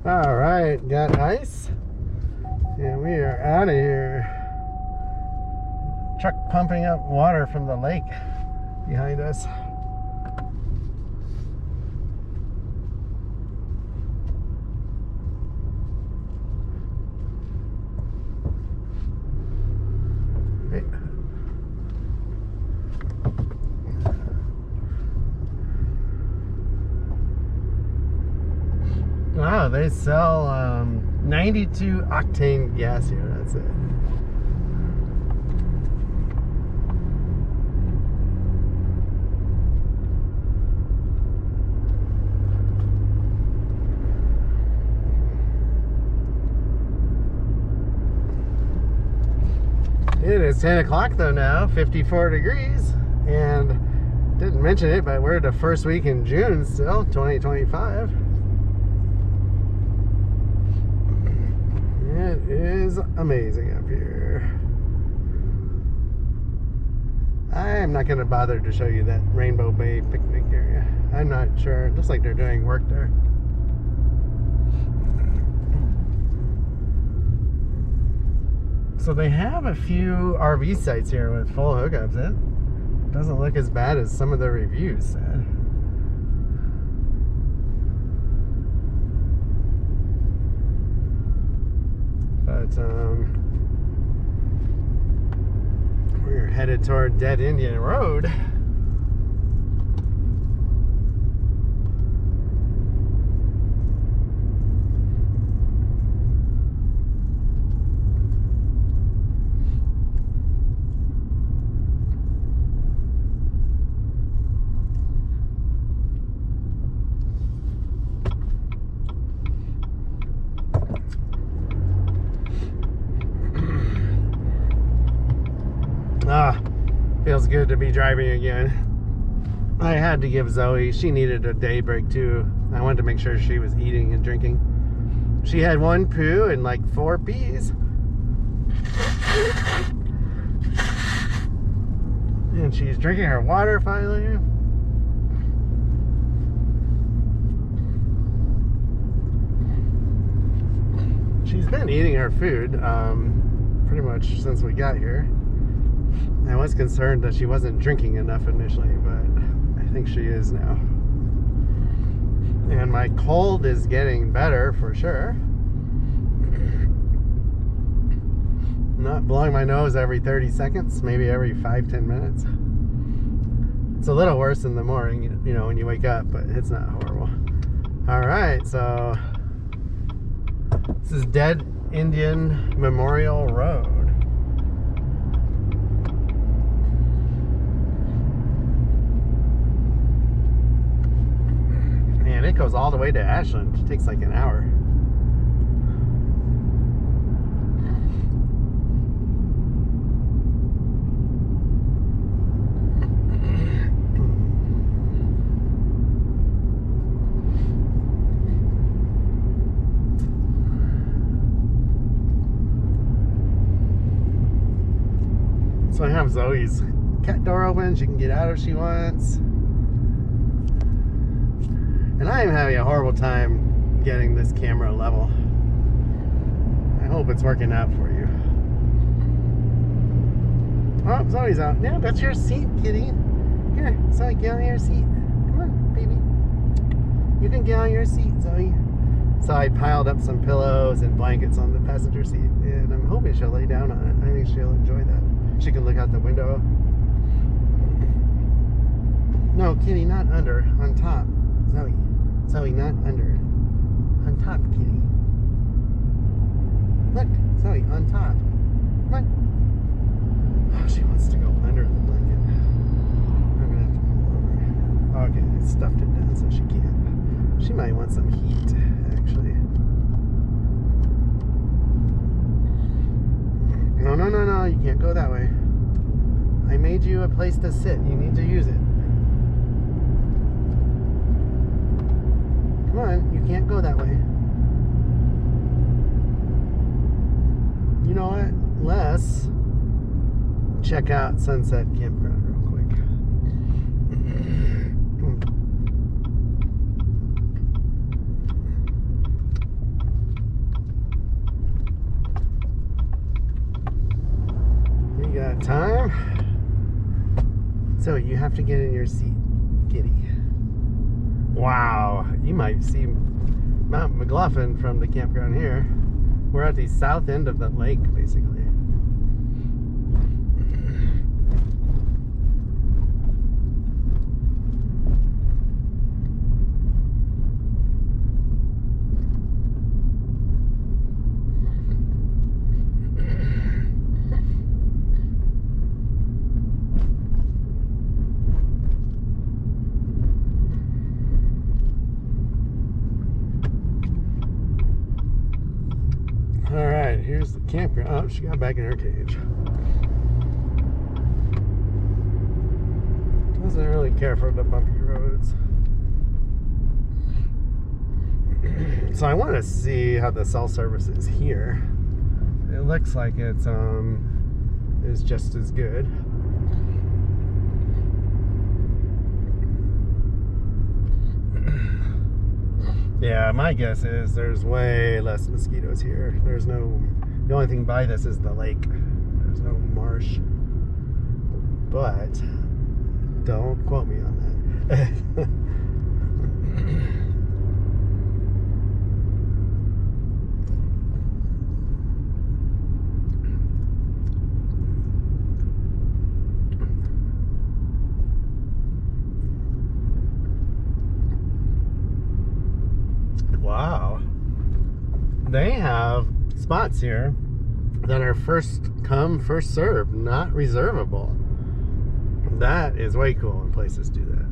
All right, got ice, and we are out of here. Truck pumping up water from the lake behind us. Wow, they sell 92 octane gas here. That's it. It is 10 o'clock though now, 54 degrees, and didn't mention it, but we're the first week in June still, 2025. It is amazing up here. I'm not going to bother to show you that Rainbow Bay picnic area. I'm not sure. It looks like they're doing work there. So they have a few RV sites here with full hookups. It doesn't look as bad as some of the reviews said. But we're headed toward Dead Indian Road. Feels good to be driving again. I had to give Zoe, she needed a day break too. I wanted to make sure she was eating and drinking. She had one poo and like 4 pees. And she's drinking her water finally. She's been eating her food pretty much since we got here. I was concerned that she wasn't drinking enough initially, but I think she is now. And my cold is getting better for sure. Not blowing my nose every 30 seconds, maybe every 5-10 minutes. It's a little worse in the morning, you know, when you wake up, but it's not horrible. All right, so this is Dead Indian Memorial Road. And it goes all the way to Ashland. It takes like an hour. So I have Zoe's cat door open. She can get out if she wants. And I am having a horrible time getting this camera level. I hope it's working out for you. Oh, Zoe's out. Yeah, that's your seat, kitty. Here, Zoe, get on your seat. Come on, baby. You can get on your seat, Zoe. So I piled up some pillows and blankets on the passenger seat, and I'm hoping she'll lay down on it. I think she'll enjoy that. She can look out the window. No, kitty, not under, on top. Zoe. Zoe, not under. On top, kitty. Look, Zoe, on top. Come on. Oh, she wants to go under the blanket. I'm gonna have to pull over. Okay, I stuffed it down so she can't. She might want some heat, actually. No, no, no, no, you can't go that way. I made you a place to sit. You need to use it. Come on, you can't go that way. You know what? Let's check out Sunset Campground real quick. that time. So you have to get in your seat, kitty. Wow, you might see Mount McLaughlin from the campground here. We're at the south end of the lake, basically. Alright, here's the campground. Oh, she got back in her cage. Doesn't really care for the bumpy roads. So I want to see how the cell service is here. It looks like it's is just as good. Yeah, my guess is there's way less mosquitoes here. There's no, the only thing by this is the lake. There's no marsh. But don't quote me on that. Wow. They have spots here that are first come, first served, not reservable. That is way cool when places do that.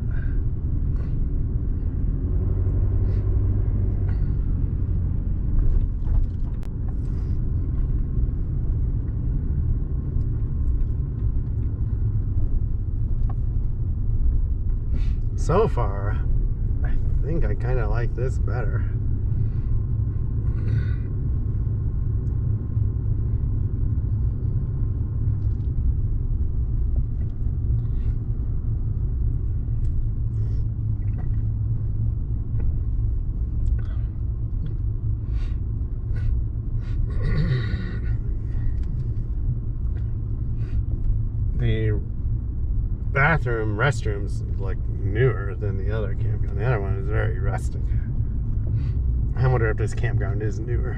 So far, I think I kind of like this better. The restrooms like newer than the other campground. The other one is very rustic. I wonder if this campground is newer.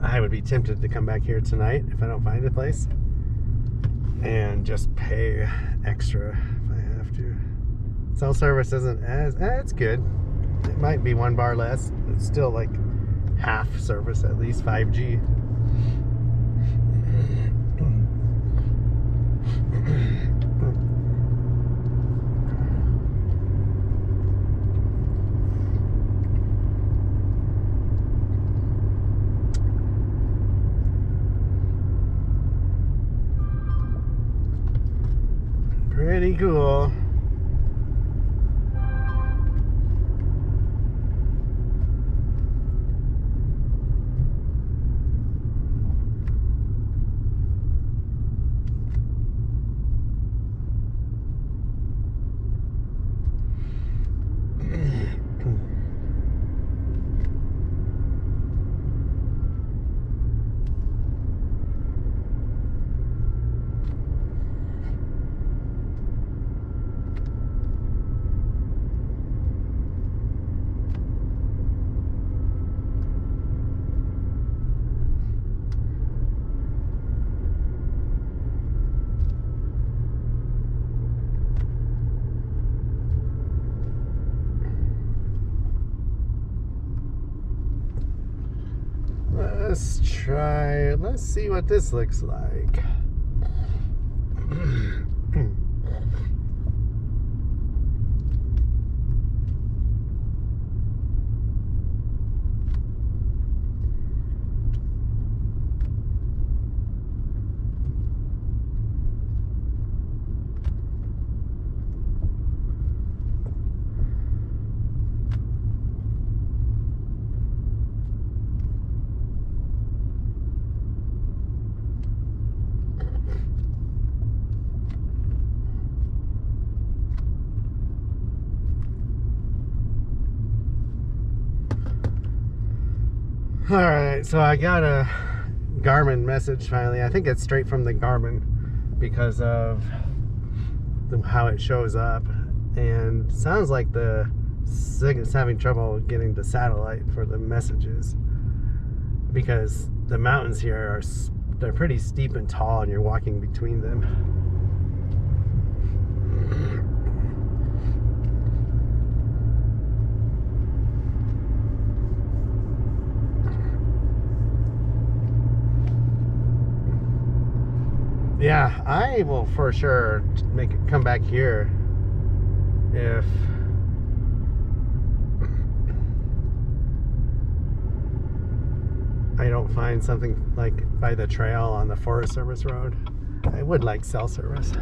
I would be tempted to come back here tonight if I don't find a place and just pay extra if I have to. Cell service isn't as, it's good. It might be one bar less. It's still like half service, at least 5G. Pretty cool. Let's see what this looks like. Alright, so I gotta Garmin message finally. I think it's straight from the Garmin because of how it shows up, and sounds like the SIG is having trouble getting the satellite for the messages because the mountains here they're pretty steep and tall, and you're walking between them. Yeah, I will for sure come back here if I don't find something like by the trail on the Forest Service road. I would like cell service.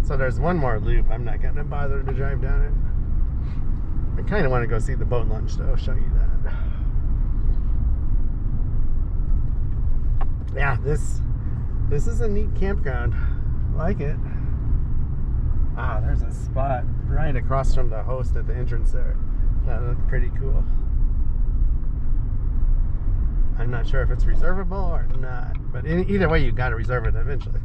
So there's one more loop. I'm not gonna bother to drive down it. I kind of want to go see the boat launch though. Show you that. Yeah, this is a neat campground. I like it. Ah, there's a spot right across from the host at the entrance there. That looked pretty cool. I'm not sure if it's reservable or not, but either way, you got to reserve it eventually.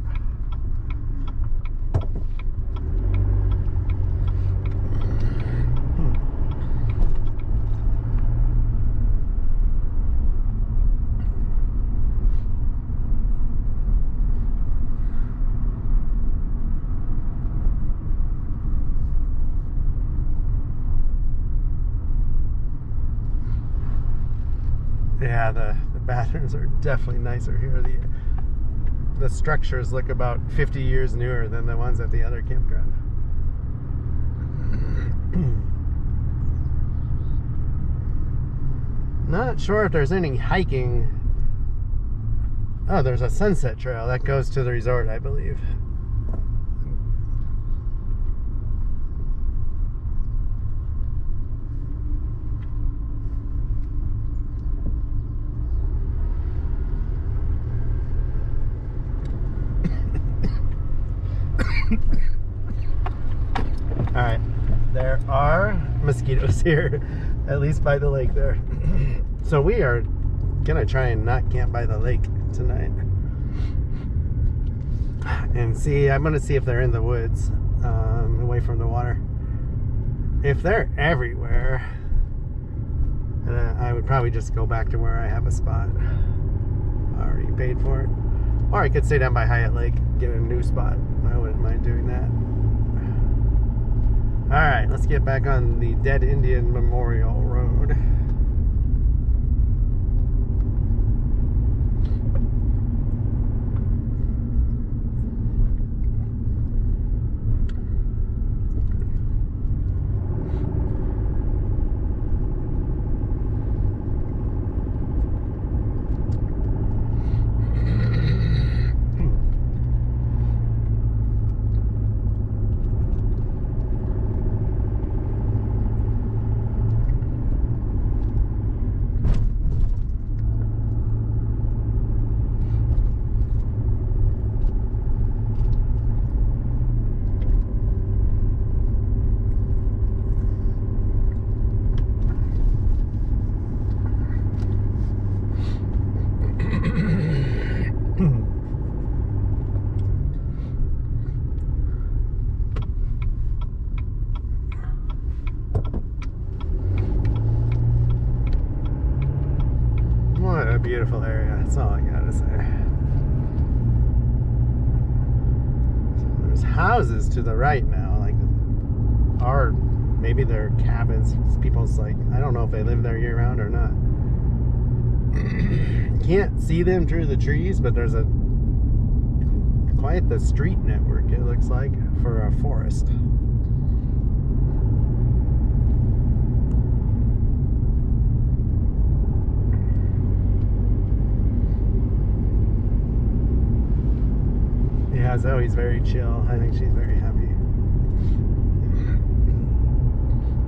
Yeah, the bathrooms are definitely nicer here. The structures look about 50 years newer than the ones at the other campground. Not sure if there's any hiking. Oh, there's a sunset trail that goes to the resort, I believe. Alright, there are mosquitoes here, at least by the lake there. So we are gonna try and not camp by the lake tonight. And see, I'm gonna see if they're in the woods, away from the water. If they're everywhere, I would probably just go back to where I have a spot. I already paid for it. Or I could stay down by Hyatt Lake, get a new spot. I wouldn't mind doing that. Alright, let's get back on the Dead Indian Memorial Road. What a beautiful area, that's all I gotta say. So there's houses to the right now, like, or maybe they're cabins. People's, like, I don't know if they live there year round or not. Can't see them through the trees, but there's quite the street network, it looks like, for a forest. Zoe's very chill. I think she's very happy.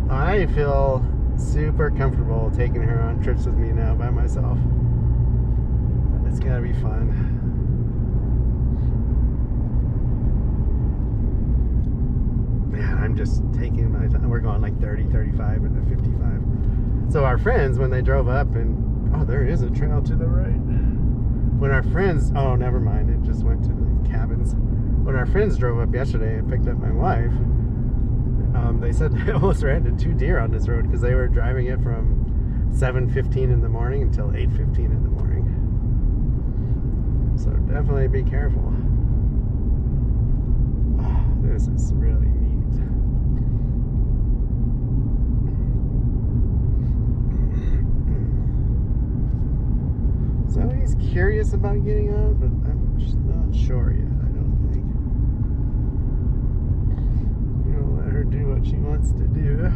I feel super comfortable taking her on trips with me now by myself. It's gonna be fun. Man, I'm just taking my time. We're going like 30, 35, and 55. So our friends, when they drove up, and oh, there is a trail to the right. When our friends, oh, never mind, it just went to the cabins. When our friends drove up yesterday and picked up my wife, they said they almost ran into 2 deer on this road because they were driving it from 7:15 in the morning until 8:15 in the morning. So definitely be careful. Oh, this is really neat. So he's curious about getting out, but I'm just not sure yet. I don't think. You know, let her do what she wants to do.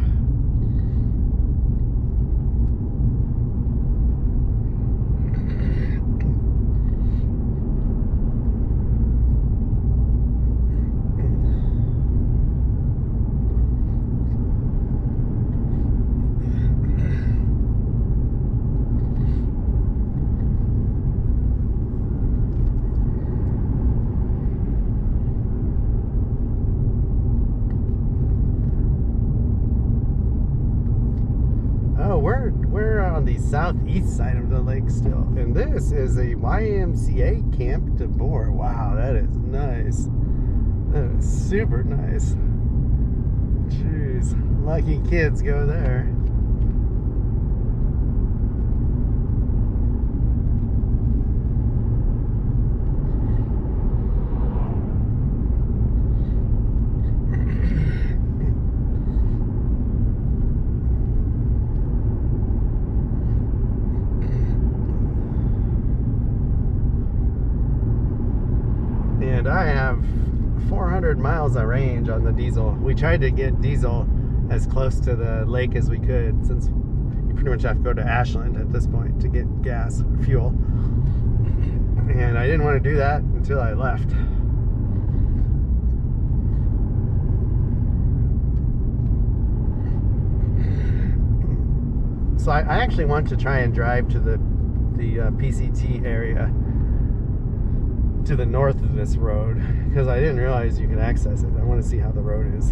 We're on the southeast side of the lake still, and this is a YMCA Camp de Boer. Wow, that is nice. That is super nice. Jeez, lucky kids go there. And I have 400 miles of range on the diesel. We tried to get diesel as close to the lake as we could, since you pretty much have to go to Ashland at this point to get gas, fuel. And I didn't want to do that until I left. So I actually want to try and drive to the PCT area to the north of this road, because I didn't realize you could access it. I want to see how the road is.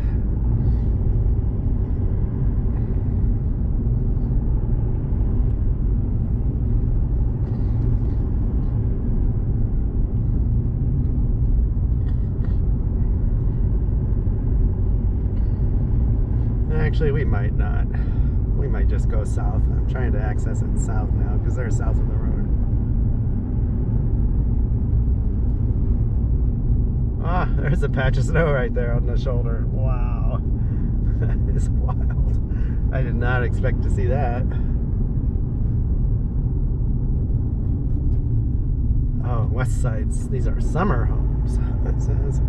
Actually, we might not. We might just go south. I'm trying to access it south now because they're south of the road. Ah, there's a patch of snow right there on the shoulder. Wow. That is wild. I did not expect to see that. Oh, west sides. These are summer homes, it says.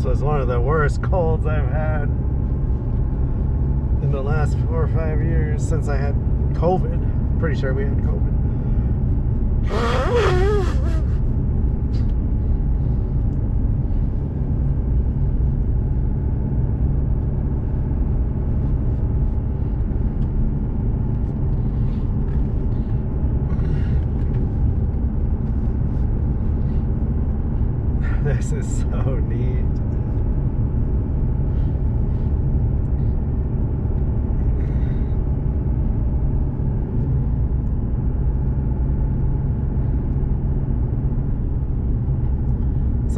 Was one of the worst colds I've had in the last 4 or 5 years since I had COVID. Pretty sure we had COVID. This is so neat.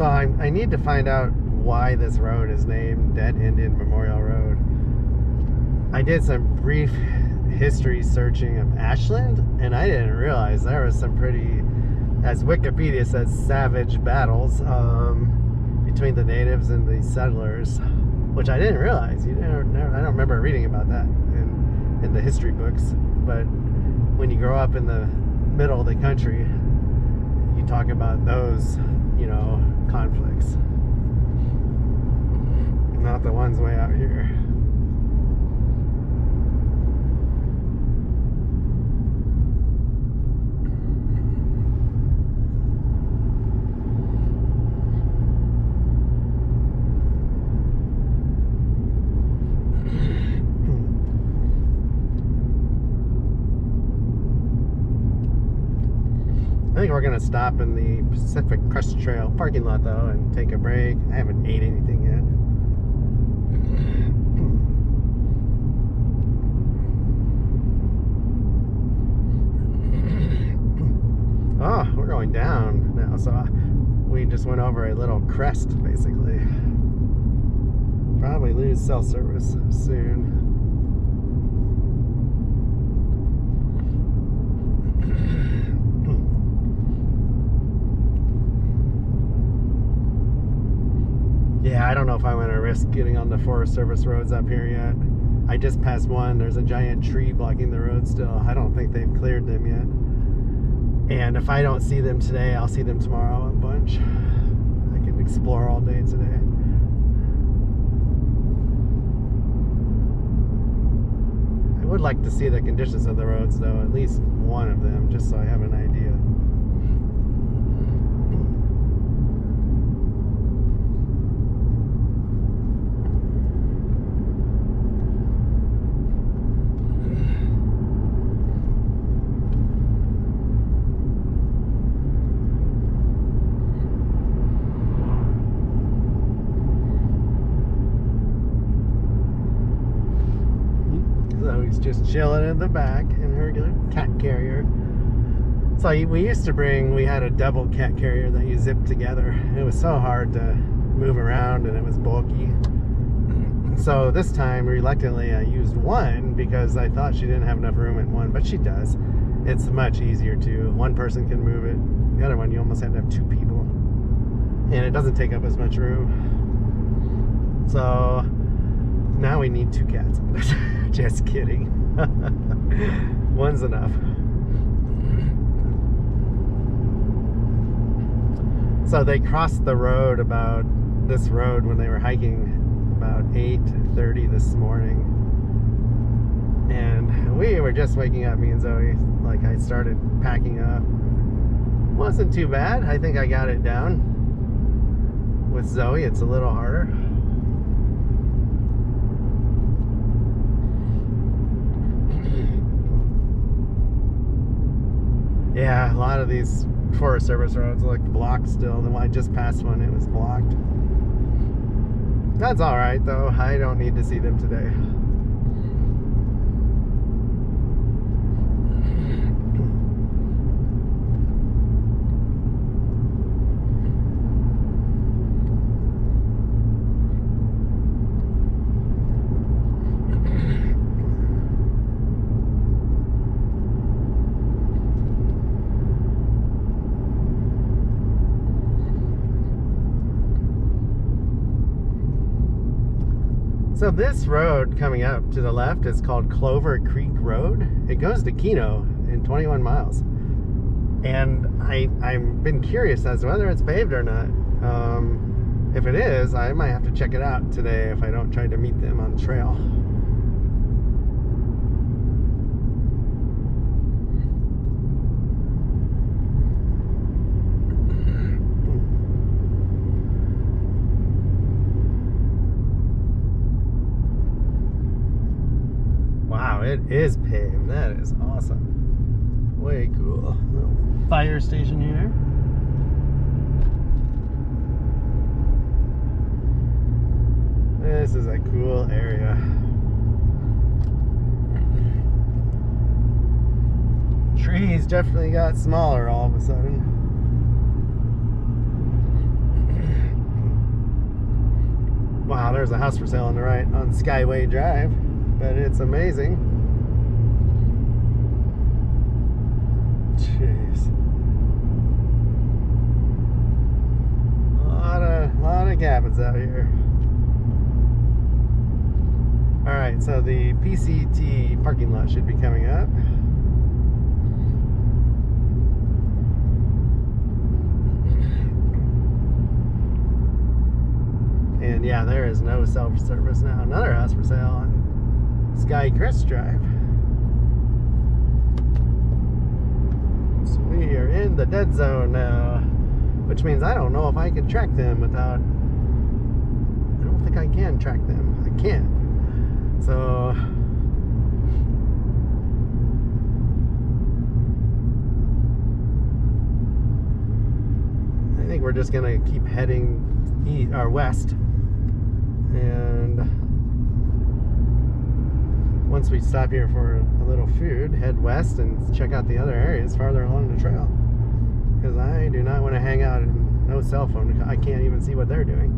So I need to find out why this road is named Dead Indian Memorial Road. I did some brief history searching of Ashland, and I didn't realize there was some pretty, as Wikipedia says, savage battles between the natives and the settlers, which I didn't realize. I don't remember reading about that in the history books. But when you grow up in the middle of the country, you talk about those, conflicts, not the ones way out here. I think we're gonna stop in the Pacific Crest Trail parking lot though and take a break. I haven't ate anything yet. Oh, we're going down now, so we just went over a little crest basically. Probably lose cell service soon. Yeah, I don't know if I want to risk getting on the Forest Service roads up here yet. I just passed one. There's a giant tree blocking the road still. I don't think they've cleared them yet. And if I don't see them today, I'll see them tomorrow a bunch. I can explore all day today. I would like to see the conditions of the roads though, at least one of them, just so I have an idea. Just chilling in the back in her cat carrier. So we had a double cat carrier that you zip together. It was so hard to move around and it was bulky. So this time, reluctantly, I used one because I thought she didn't have enough room in one, but she does. It's much easier too. One person can move it. The other one, you almost have to have two people. And it doesn't take up as much room. So now we need two cats. Just kidding. One's enough. So they crossed the road this road when they were hiking about 8:30 this morning. And we were just waking up, me and Zoe. Like I started packing up. Wasn't too bad. I think I got it down. With Zoe, it's a little harder. Yeah, a lot of these Forest Service roads look blocked still. The one I just passed one, it was blocked. That's alright though. I don't need to see them today. So this road coming up to the left is called Clover Creek Road. It goes to Keno in 21 miles. And I've been curious as to whether it's paved or not. If it is, I might have to check it out today if I don't try to meet them on the trail. It is paved. That is awesome. Way cool. Little fire station here. This is a cool area. Trees definitely got smaller all of a sudden. Wow, there's a house for sale on the right on Skyway Drive, but it's amazing. Jeez. A lot of cabins out here. Alright, so the PCT parking lot should be coming up. And yeah, there is no self-service now. Another house for sale on Crest Drive. So we are in the dead zone now, which means I don't know if I can track them without... I don't think I can track them. I can't. So... I think we're just gonna keep heading east or west. And once we stop here for a little food, head west and check out the other areas farther along the trail. Because I do not want to hang out and no cell phone. I can't even see what they're doing.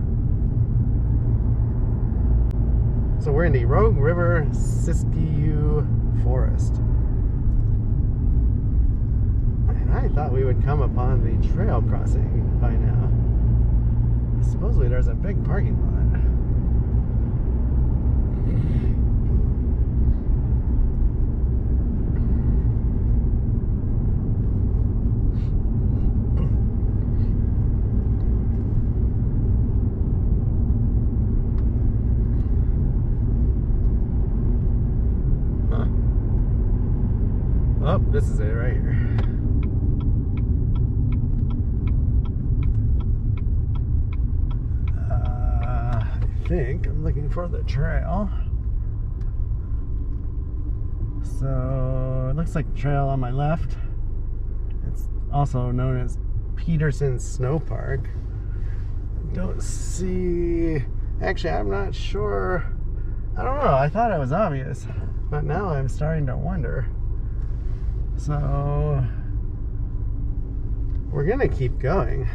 So we're in the Rogue River Siskiyou Forest. And I thought we would come upon the trail crossing by now. Supposedly there's a big parking lot. Oh, this is it right here. I think I'm looking for the trail. So it looks like the trail on my left. It's also known as Peterson Snow Park. Don't see. Actually, I'm not sure. I don't know. I thought it was obvious, but now I'm starting to wonder. So we're gonna keep going.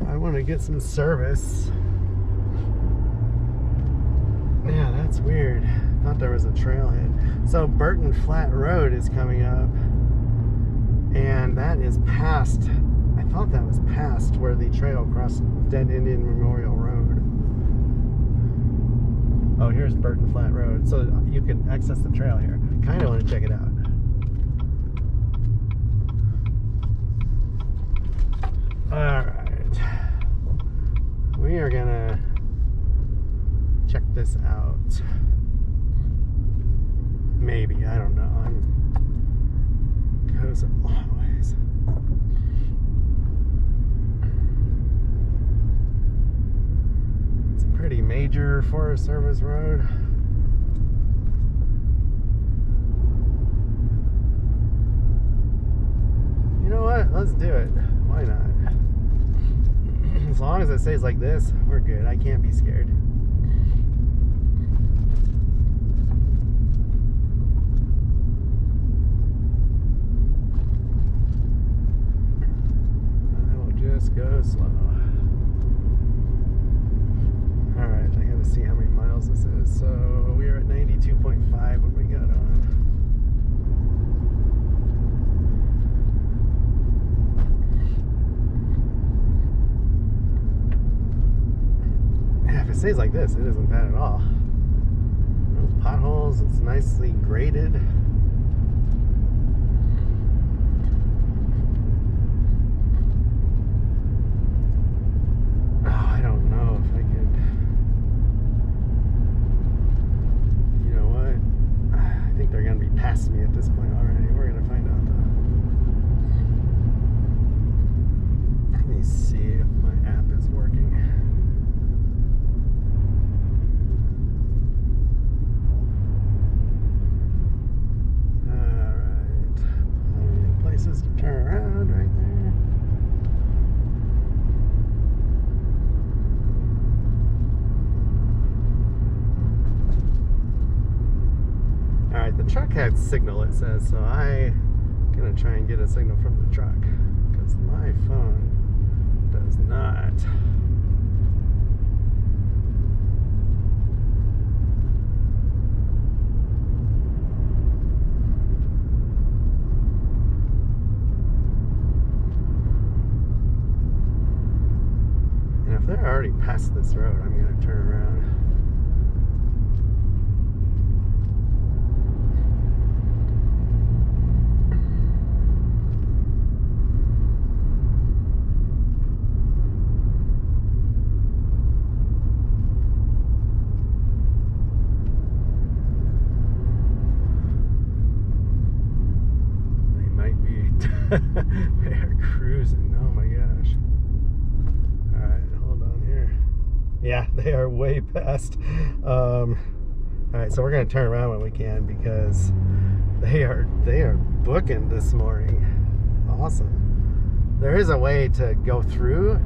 I want to get some service. Yeah, that's weird. Thought there was a trailhead. So Burton Flat Road is coming up, and that is past. I thought that was past where the trail crossed Dead Indian Memorial Road. Oh, here's Burton Flat Road, so you can access the trail here. Kind of want to check it out. Alright, we are gonna check this out. Maybe, I don't know. Goes a long ways. It's a pretty major Forest Service road. You know what? Let's do it. Why not? As long as it stays like this, we're good. I can't be scared. I will just go slow. Alright, I gotta see how many miles this is. So we are at 92.5 when we got on. If it stays like this, it isn't bad at all. No potholes, it's nicely graded. Oh, I don't know if I could. You know what? I think they're going to be past me at this point already. We're going to find out though. Let me see if my app is working. Places to turn around right there. Alright, the truck had signal, it says, so I'm gonna try and get a signal from the truck because my phone does not. past this road, I'm going to turn around. They are cruising. Oh my gosh. Alright, hold on here. Yeah, they are way past. Alright, so we're going to turn around when we can because they are booking this morning. Awesome. There is a way to go through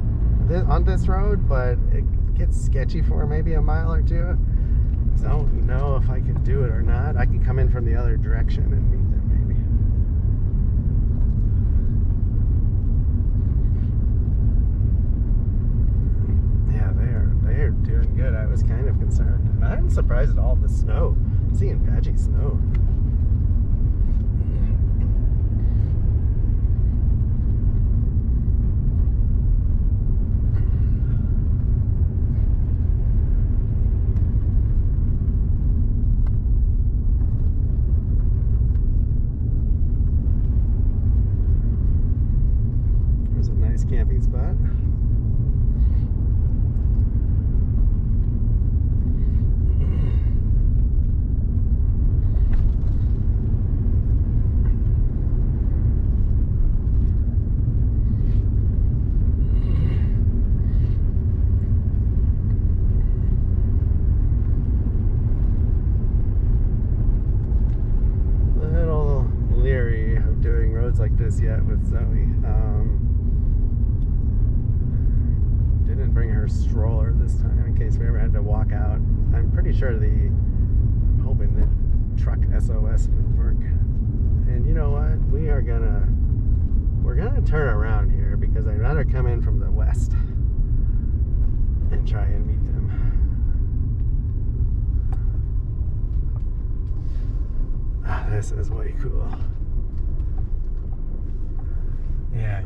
on this road, but it gets sketchy for maybe a mile or two. I don't know if I can do it or not. I can come in from the other direction and meet them maybe. They're doing good. I was kind of concerned. And I'm surprised at all the snow. Seeing patchy snow. There's a nice camping spot. Like this yet with Zoe. Didn't bring her stroller this time in case we ever had to walk out. I'm pretty sure I'm hoping the truck SOS would work. And you know what? We're gonna turn around here because I'd rather come in from the west and try and meet them. This is way cool. Yeah,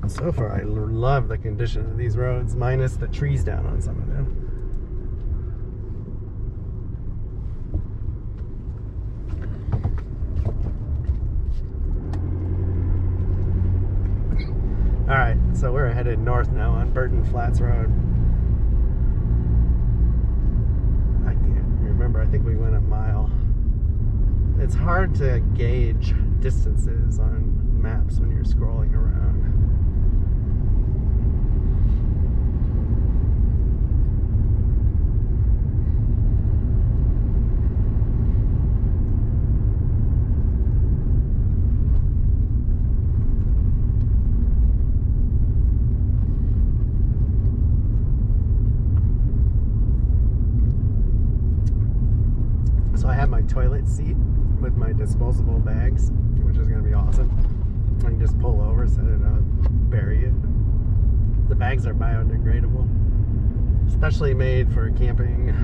so far I love the condition of these roads, minus the trees down on some of them. Alright, so we're headed north now on Burton Flats Road. I can't remember, I think we went a mile. It's hard to gauge distances on maps when you're scrolling around. So I have my toilet seat with my disposable bags, which is going to be awesome. I can just pull over, set it up, bury it. The bags are biodegradable, especially made for camping.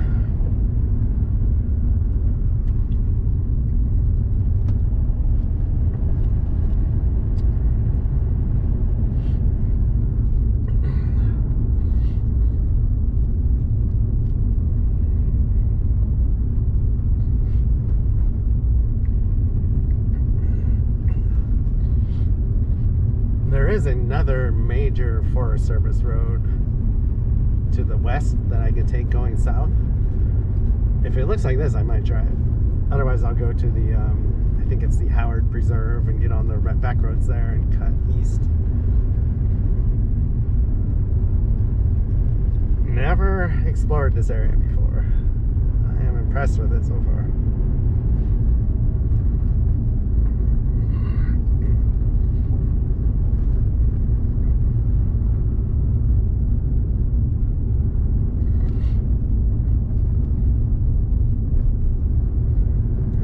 There is another major Forest Service road to the west that I could take going south. If it looks like this, I might try it. Otherwise, I'll go to the, I think it's the Howard Preserve and get on the back roads there and cut east. Never explored this area before. I am impressed with it so far.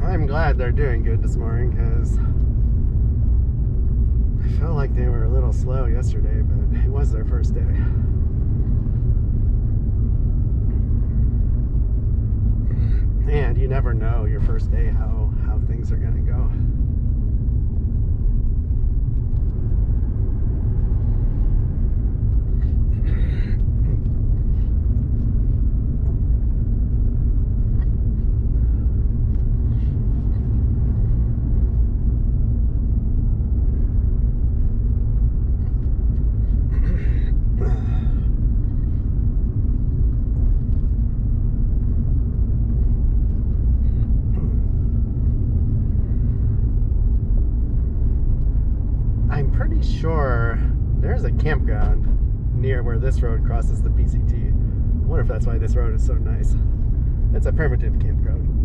I'm glad they're doing good this morning because I felt like they were a little slow yesterday, but it was their first day. And you never know your first day how things are going to go. pretty sure there's a campground near where this road crosses the PCT. I wonder if that's why this road is so nice. It's a primitive campground.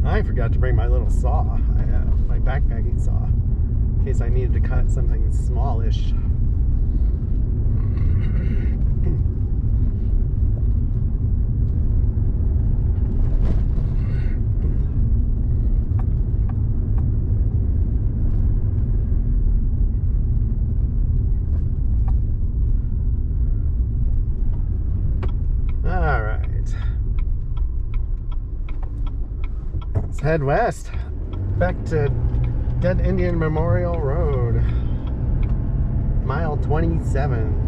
I forgot to bring my little saw. I have my backpacking saw in case I needed to cut something smallish. All right. Let's head west, back to Dead Indian Memorial Road, mile 27.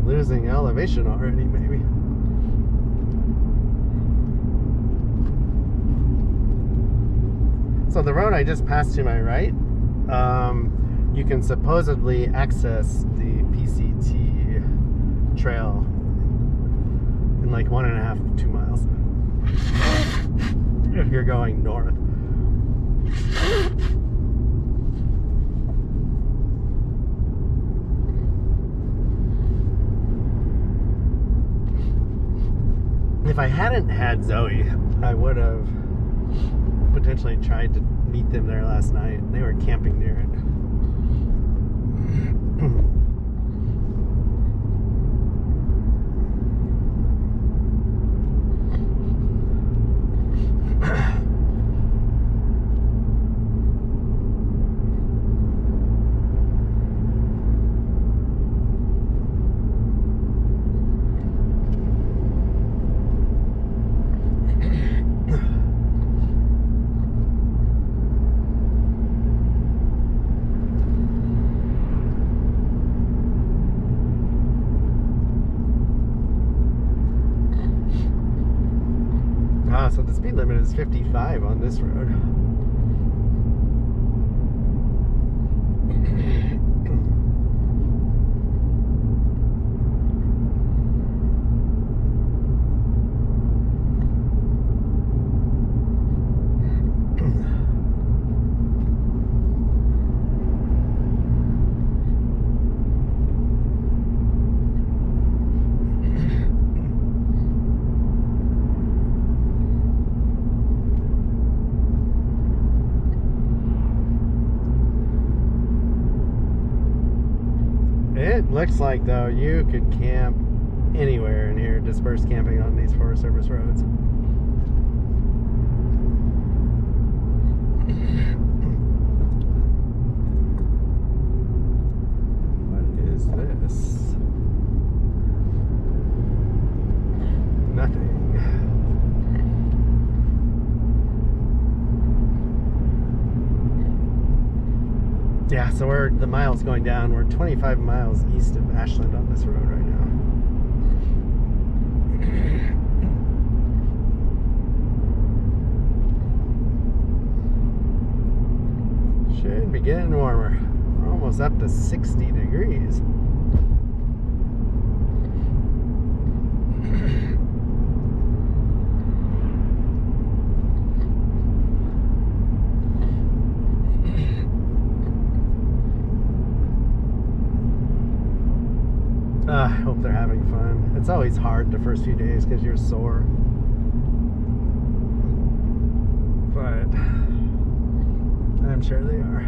Losing elevation already, maybe. So the road I just passed to my right, you can supposedly access the PCT trail in like 1.5 to 2 miles if you're going north. If I hadn't had Zoe, I would have potentially tried to meet them there last night. They were camping near it. So the speed limit is 55 on this road. It looks like, though, you could camp anywhere in here, dispersed camping on these Forest Service roads. What is this? Nothing. Yeah, so the miles going down. We're 25 miles east of Ashland on this road right now. Should be getting warmer. We're almost up to 60 degrees. I hope they're having fun. It's always hard the first few days because you're sore. But I'm sure they are.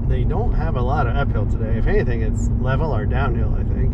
They don't have a lot of uphill today. If anything, it's level or downhill, I think.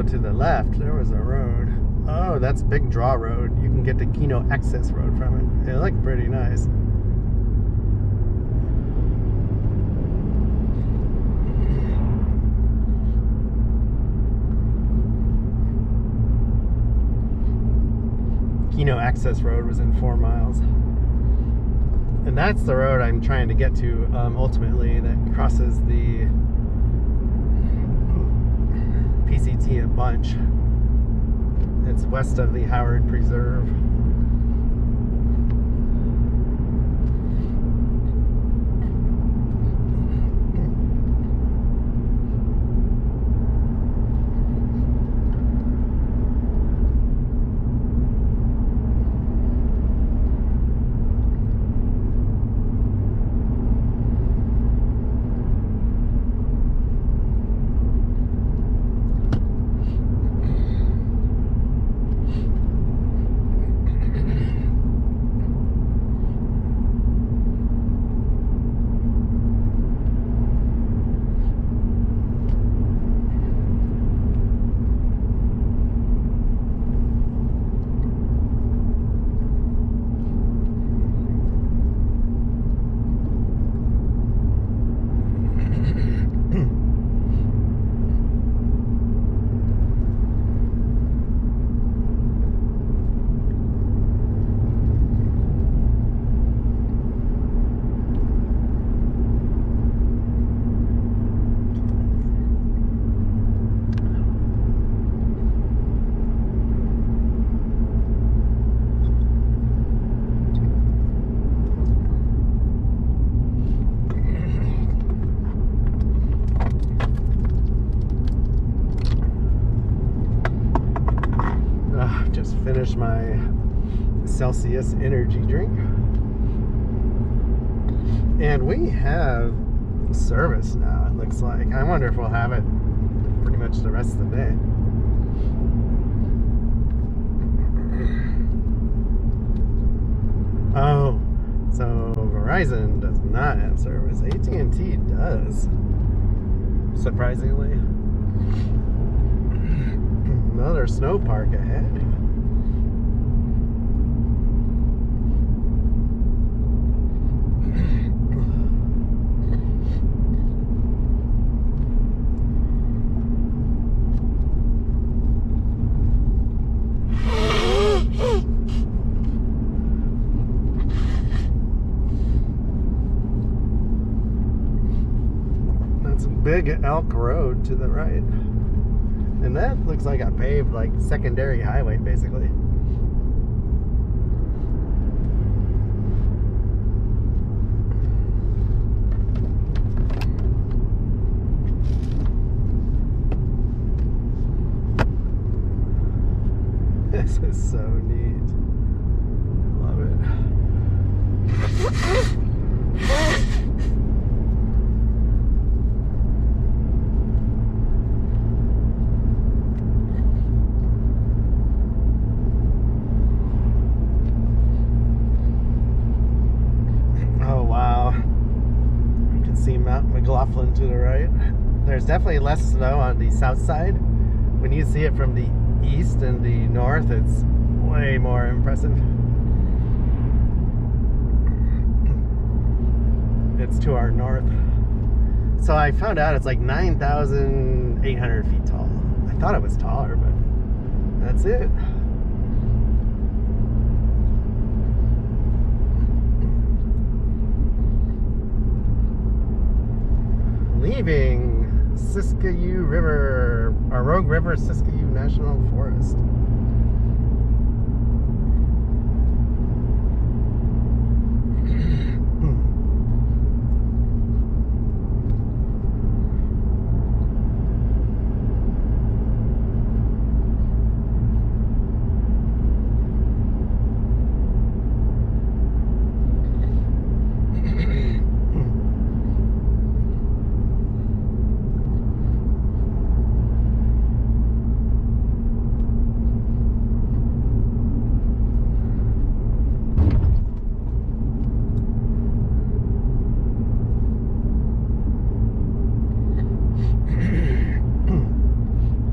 So to the left, there was a road. Oh, that's Big Draw Road. You can get to Keno Access Road from it. It looked pretty nice. Keno Access Road was in 4 miles. And that's the road I'm trying to get to ultimately, that crosses the PCT a bunch. It's west of the Howard Preserve. Finished my Celsius energy drink, and we have service now, it looks like. I wonder if we'll have it pretty much the rest of the day. Oh, so Verizon does not have service. AT&T does, surprisingly. Another snow park ahead. Big Elk Road to the right, and that looks like a paved, like, secondary highway basically. This is so neat. I love it. McLaughlin to the right. There's definitely less snow on the south side. When you see it from the east and the north, it's way more impressive. It's to our north. So I found out it's like 9,800 feet tall. I thought it was taller, but that's it. Leaving Siskiyou River, or Rogue River Siskiyou National Forest.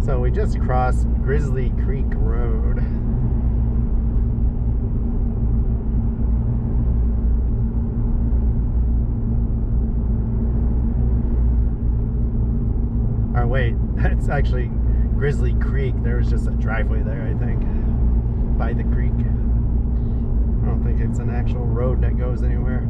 So we just crossed Grizzly Creek Road. Or wait, that's actually Grizzly Creek. There was just a driveway there, I think, by the creek. I don't think it's an actual road that goes anywhere.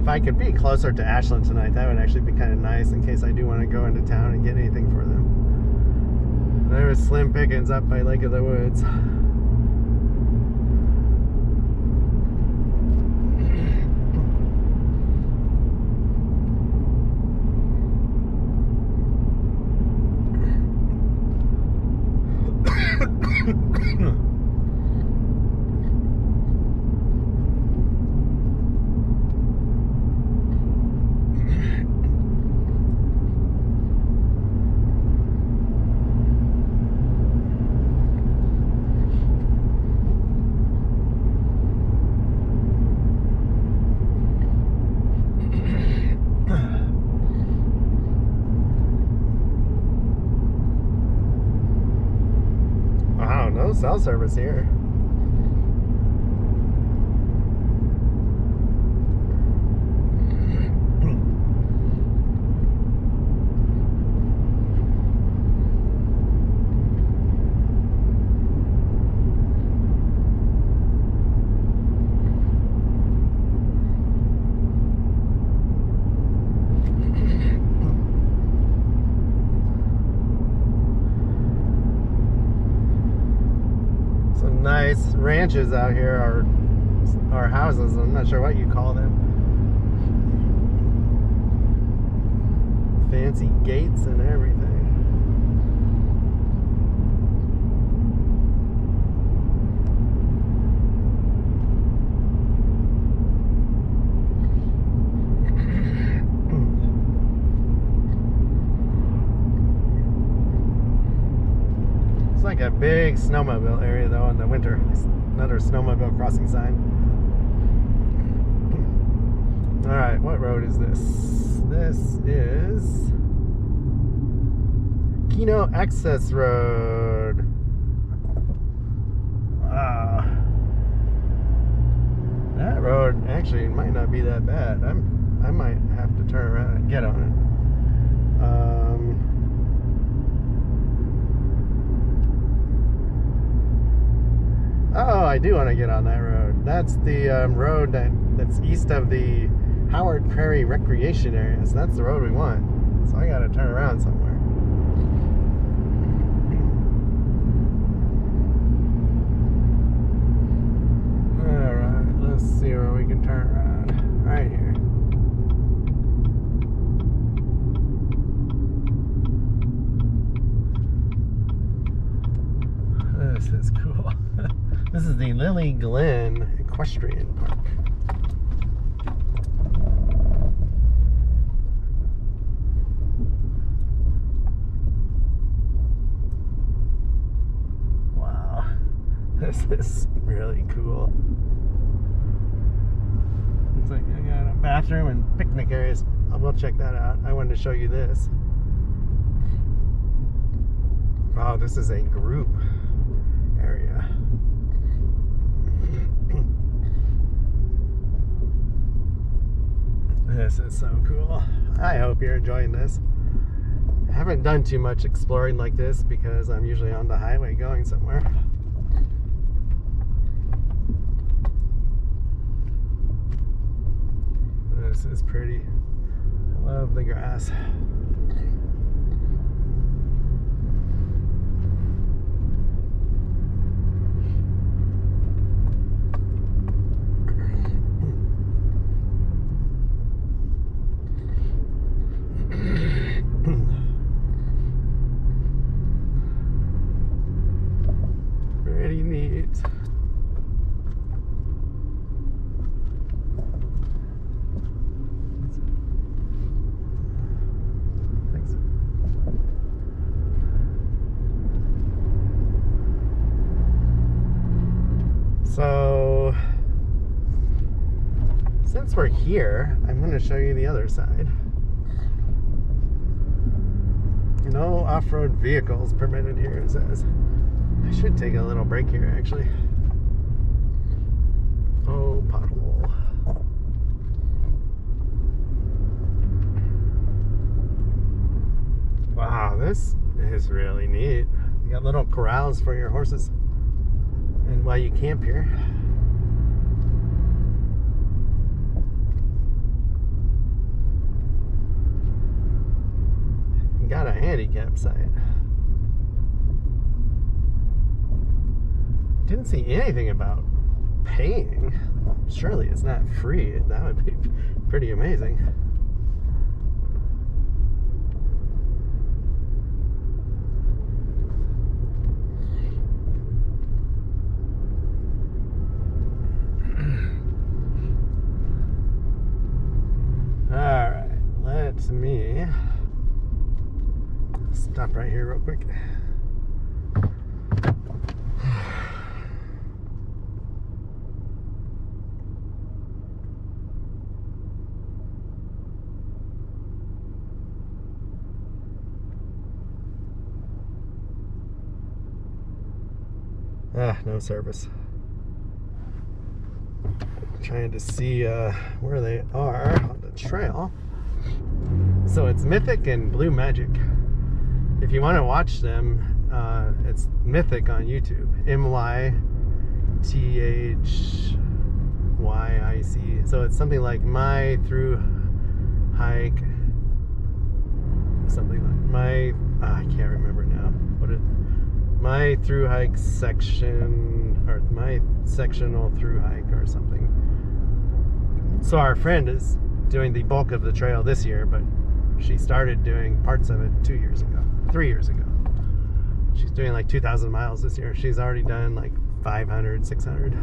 If I could be closer to Ashland tonight, that would actually be kind of nice in case I do want to go into town and get anything for them. There was slim pickings up by Lake of the Woods. No cell service here. Nice ranches out here, or houses. I'm not sure what you call them. Fancy gates and everything. It's like a big snowmobile area though in the winter. Another snowmobile crossing sign. Alright, what road is this? This is Keno Access Road. Wow. That road actually might not be that bad. I might have to turn around and get on it. Oh, I do want to get on that road. That's the road that's east of the Howard Prairie Recreation Area. So that's the road we want. So I got to turn around somewhere. Alright, let's see where we can turn around. Right here. This is cool. This is the Lily Glen Equestrian Park. Wow, this is really cool. It's like I got a bathroom and picnic areas. I will check that out. I wanted to show you this. Oh, this is a group area. This is so cool. I hope you're enjoying this. I haven't done too much exploring like this because I'm usually on the highway going somewhere. This is pretty. I love the grass. Pretty neat. So since we're here, I'm going to show you the other side. No off-road vehicles permitted here, it says. I should take a little break here, actually. Oh, pothole. Wow, this is really neat. You got little corrals for your horses. And while you camp here. You got a handicap site. Didn't see anything about paying. Surely it's not free. That would be pretty amazing. Alright, let me stop right here real quick. No service. Trying to see where they are on the trail. So it's Mythic and Blue Magic. If you want to watch them, it's Mythic on YouTube. MYTHYIC. So it's something like my through hike. Something like my. I can't remember now. My through hike section, or my sectional through hike or something. So our friend is doing the bulk of the trail this year, but she started doing parts of it 3 years ago. She's doing like 2,000 miles this year. She's already done like 500, 600.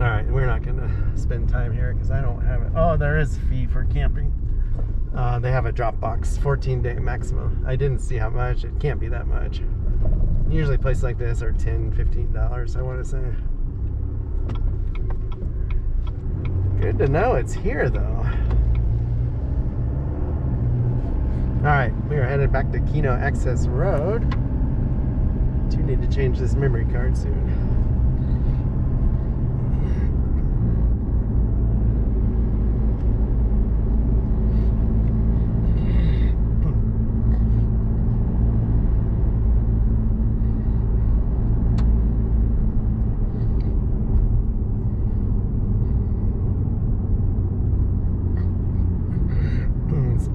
All right, we're not gonna spend time here because I don't have it. Oh, there is a fee for camping. They have a drop box, 14-day maximum. I didn't see how much. It can't be that much. Usually places like this are $10, $15, I want to say. Good to know it's here, though. All right, we are headed back to Keno Access Road. Do need to change this memory card soon.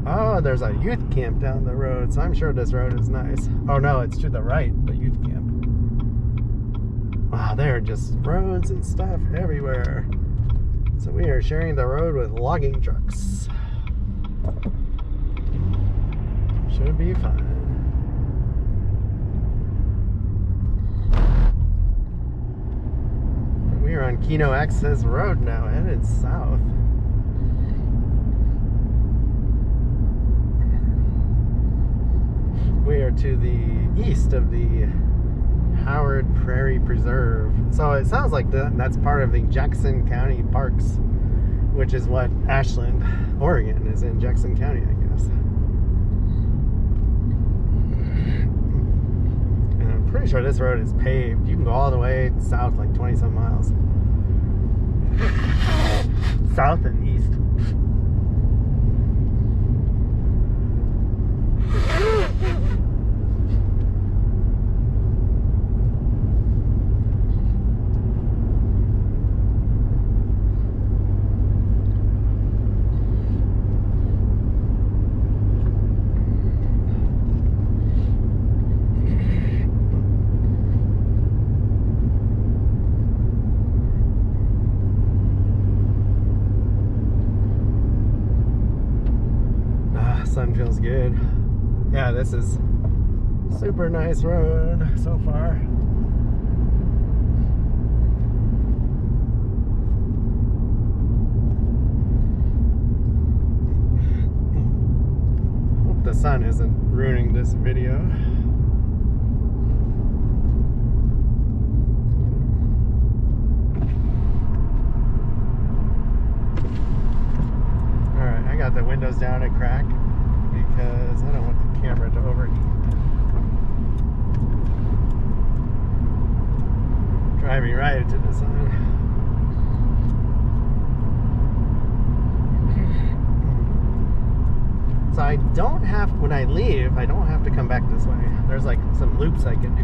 Oh, there's a youth camp down the road, so I'm sure this road is nice. Oh no, it's to the right, the youth camp. Wow, there are just roads and stuff everywhere. So we are sharing the road with logging trucks. Should be fine. We are on Keno Access Road now, headed south. We are to the east of the Howard Prairie Preserve. So it sounds like that's part of the Jackson County Parks, which is what Ashland, Oregon is in Jackson County, I guess. And I'm pretty sure this road is paved. You can go all the way south, like 20-some miles. South and east. Sun feels good. Yeah, this is super nice road so far. the sun isn't ruining this video. Alright, I got the windows down a crack because I don't want the camera to overheat. Driving right into the sun. So I don't have, when I leave, I don't have to come back this way. There's like some loops I can do.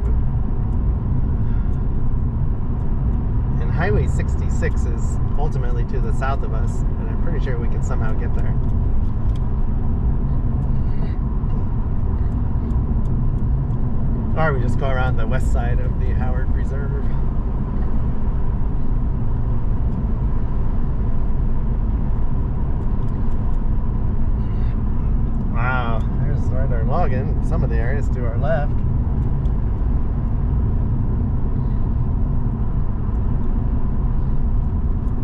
And Highway 66 is ultimately to the south of us, and I'm pretty sure we can somehow get there. Or we just go around the west side of the Howard Reserve. Wow, there's Northern Logan, some of the areas to our left.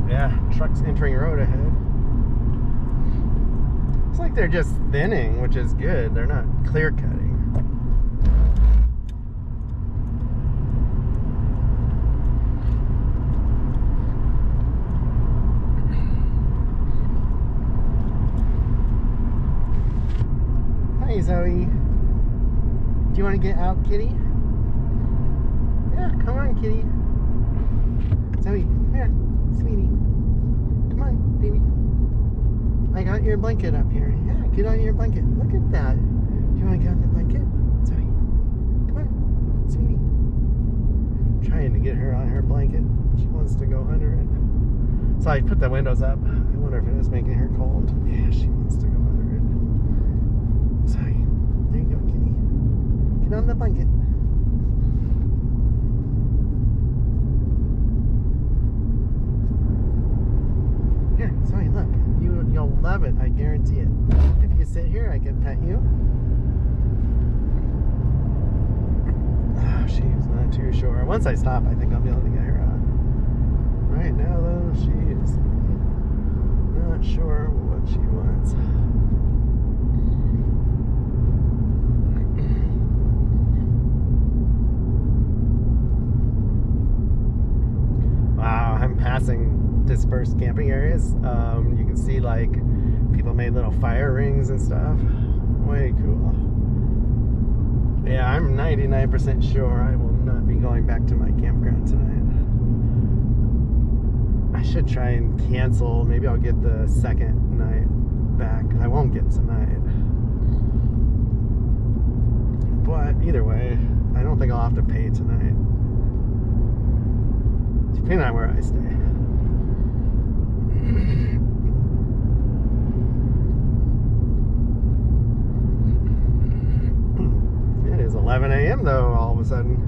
Yeah, trucks entering road ahead. It's like they're just thinning, which is good. They're not clear cutting. Hey Zoe, do you want to get out, kitty? Yeah, come on, kitty. Zoe, here, sweetie. Come on, baby. I got your blanket up here. Yeah, get on your blanket. Look at that. Do you want to get on the blanket? Zoe, come on, sweetie. I'm trying to get her on her blanket. She wants to go under it. So I put the windows up. I wonder if it is making her cold. Yeah, she wants to go under it. Sorry. There you go, kitty. Get on the blanket. Here, sorry, look. You'll love it, I guarantee it. If you sit here, I can pet you. Oh, she's not too sure. Once I stop, I think I'll be able to get her on. Right now, though, she is not sure what she wants. Passing dispersed camping areas. You can see like people made little fire rings and stuff. Way cool. Yeah, I'm 99% sure I will not be going back to my campground tonight. I should try and cancel. Maybe I'll get the second night back. I won't get tonight. But either way, I don't think I'll have to pay tonight. Depending on where I stay. It is 11 a.m. though, all of a sudden.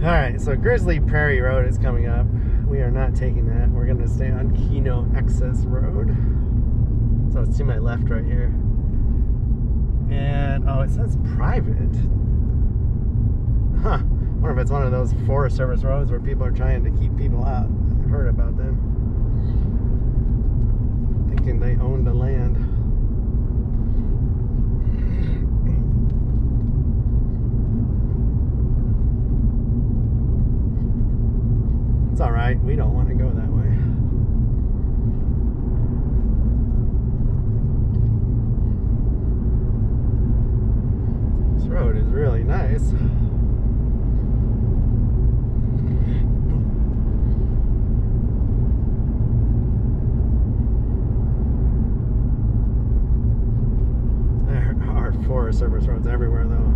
Alright, so Grizzly Prairie Road is coming up. We are not taking that. We're going to stay on Keno Access Road. So it's to my left right here. And, oh, it says private. Huh. I wonder if it's one of those Forest Service roads where people are trying to keep people out. I've heard about them. Thinking they own the land. It's alright, we don't want to go that way. This road is really nice. There are Forest Service roads everywhere though.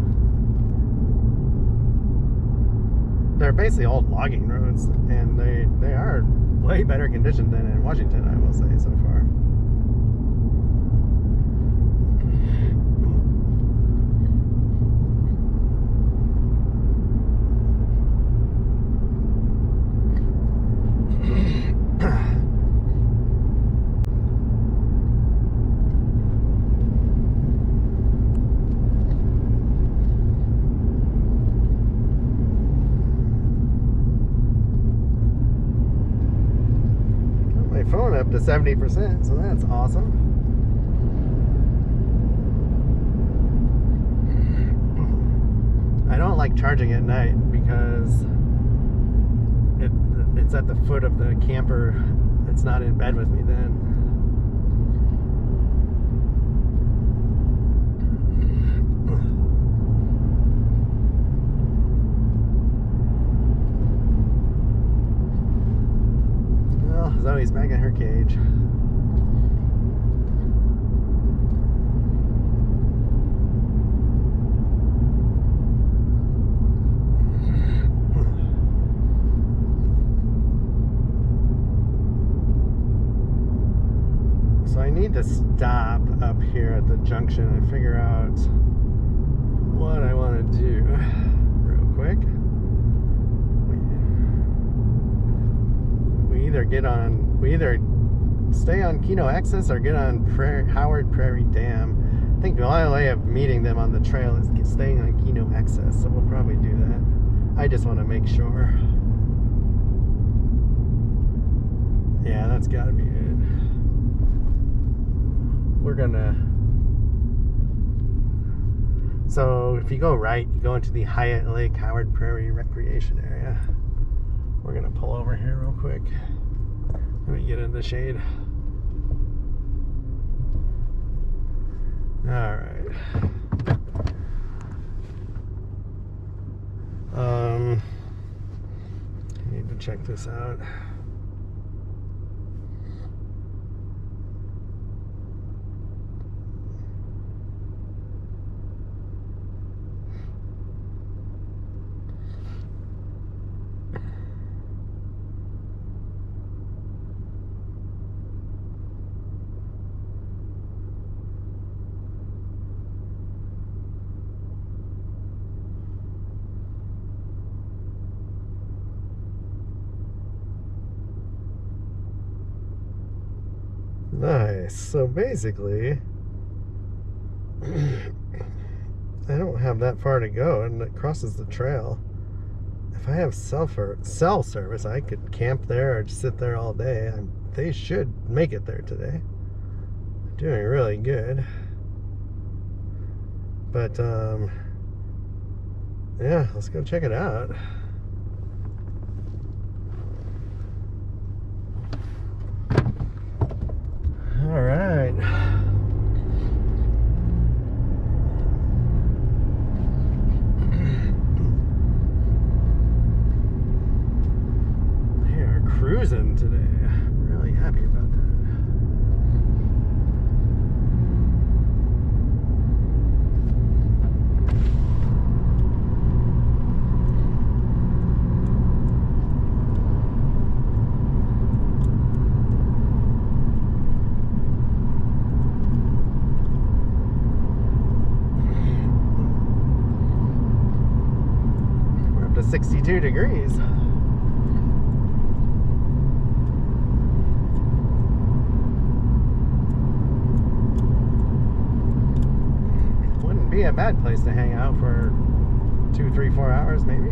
They're basically old logging roads, and they are way better condition than in Washington, I will say, so far. to 70%, so that's awesome. I don't like charging at night because it's at the foot of the camper. It's not in bed with me then. Well, Zoe's back in her cage. So I need to stop up here at the junction and figure out what I want to do real quick. We either stay on Keno Access or get on Howard Prairie Dam. I think the only way of meeting them on the trail is staying on Keno Access, so we'll probably do that. I just want to make sure. Yeah, that's got to be it. We're gonna, so if you go right, you go into the Hyatt Lake Howard Prairie Recreation Area. We're gonna pull over here real quick. Let me get in the shade. All right. I need to check this out. Nice. So basically, I don't have that far to go, and it crosses the trail. If I have cell service, I could camp there or just sit there all day. They should make it there today. Doing really good. But yeah, let's go check it out. All right. They are cruising today. I'm really happy about that. We're up to 62 degrees. Wouldn't be a bad place to hang out for 2, 3, 4 hours maybe.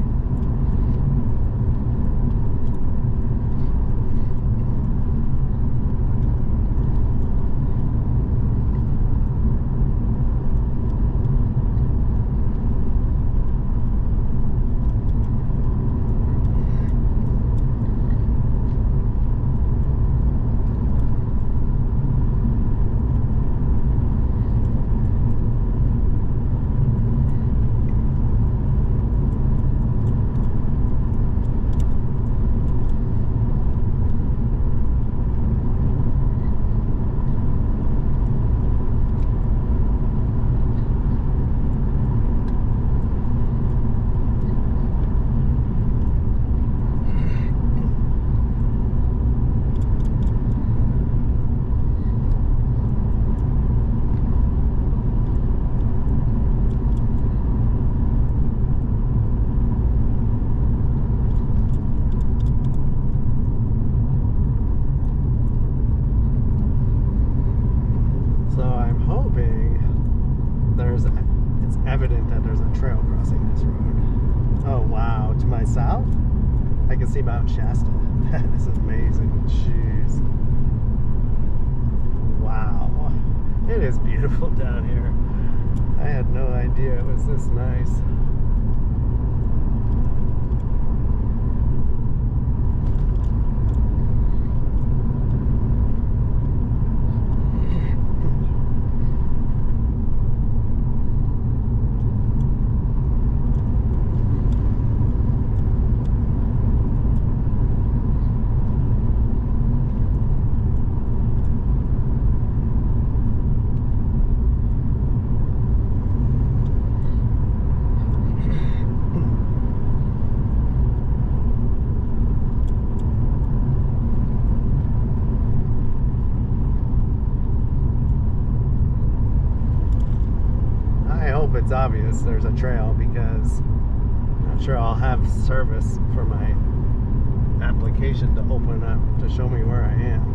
It's evident that there's a trail crossing this road. Oh wow, to my south, I can see Mount Shasta. That is amazing. Jeez. Wow, it is beautiful down here. I had no idea it was this nice. It's obvious there's a trail, because I'm not sure I'll have service for my application to open up to show me where I am.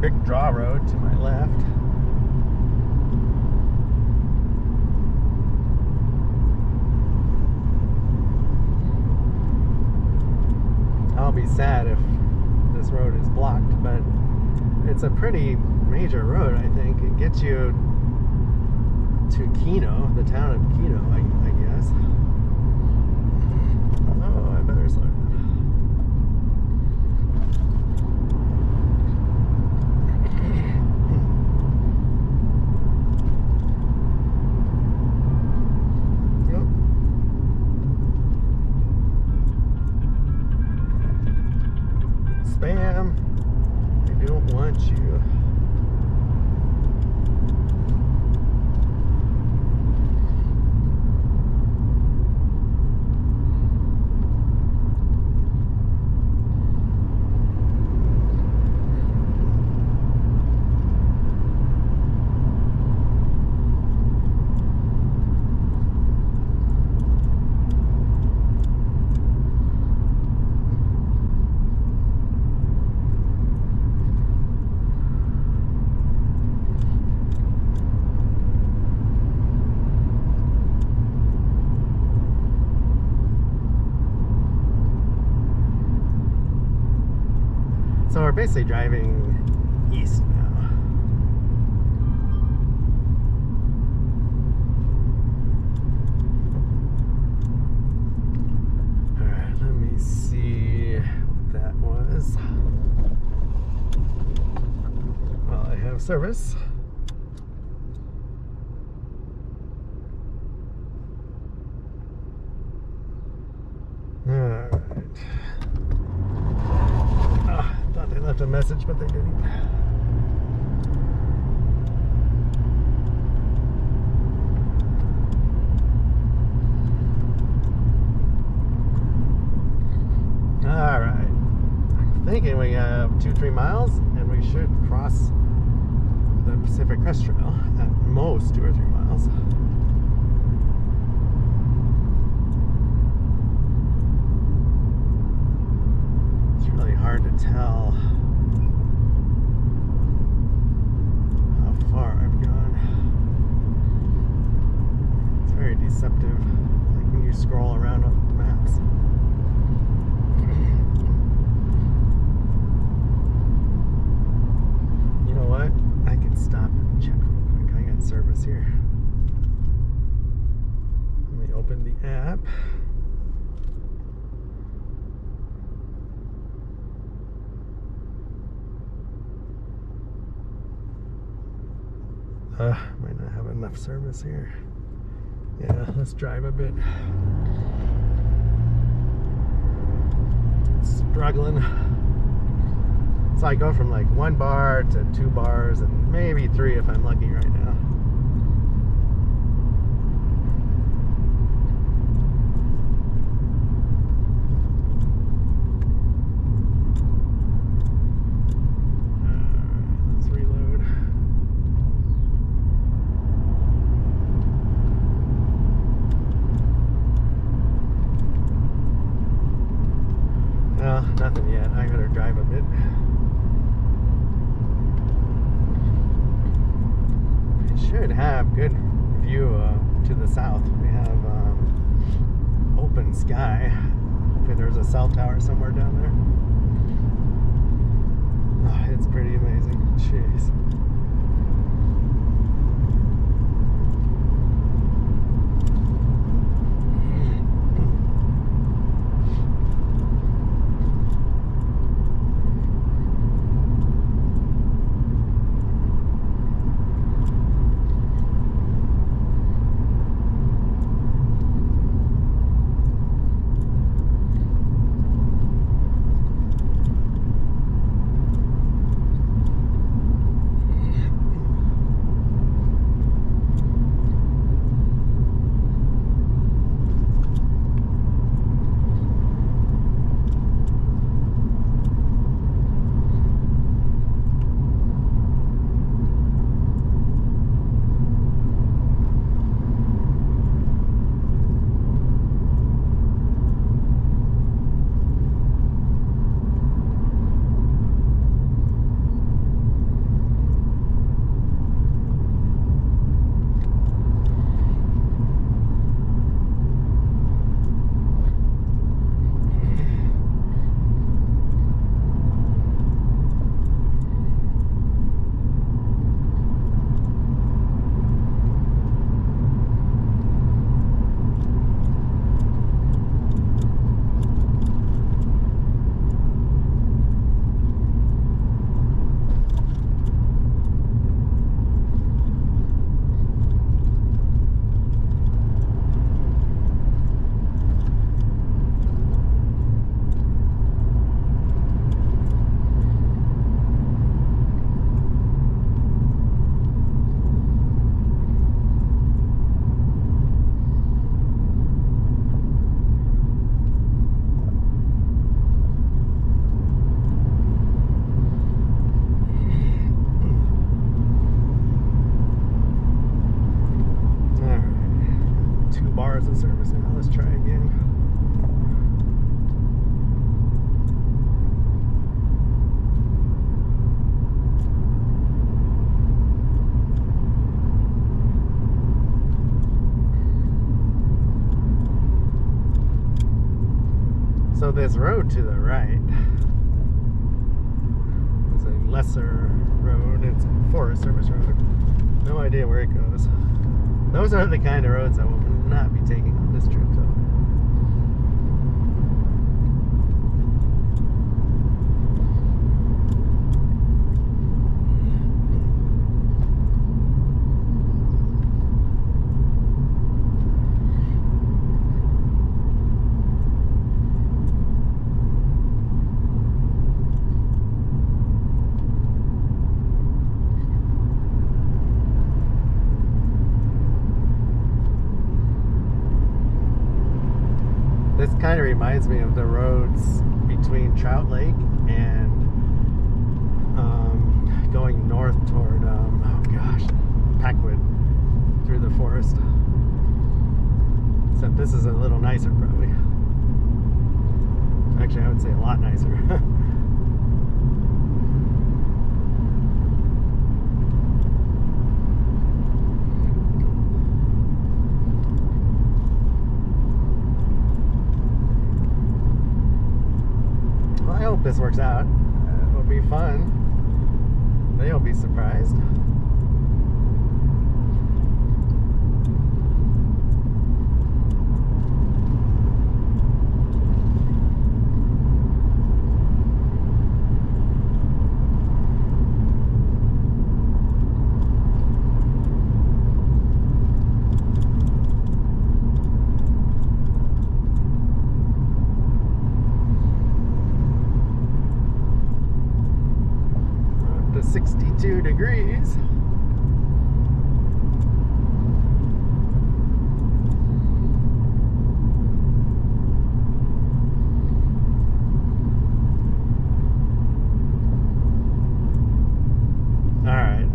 Big draw road to my left. I'll be sad if this road is blocked, but it's a pretty major road, I think. It gets you to Keno, the town of Keno, I guess. Oh, I better slow down. Spam, I don't want you. So we're basically driving east now. Alright, let me see what that was. Well, I have service. Alright. They left a message, but they didn't. All right. I'm thinking we have 2-3 miles, and we should cross the Pacific Crest Trail at most 2 or 3 miles. Hard to tell how far I've gone. deceptive, like when you scroll around on maps. You know what? I can stop and check real quick. I got service here. Let me open the app. Might not have enough service here. Yeah, let's drive a bit. Struggling. So I go from like 1 bar to 2 bars and maybe 3 if I'm lucky right now. Let's reload. Well, nothing yet. I better drive a bit. Should have good view to the south. We have open sky. Hopefully there's a cell tower somewhere down there. Oh, it's pretty amazing. Jeez. Service now. Let's try again. So this road to the right is a lesser road. It's a Forest Service road. No idea where it goes. Those are the kind of roads I will not be taking on this trip, though. This kind of reminds me of the roads between Trout Lake and going north toward, oh gosh, Packwood through the forest. Except this is a little nicer, probably. Actually, I would say a lot nicer. hope this works out. It'll be fun. They'll be surprised. We're up to 62 degrees.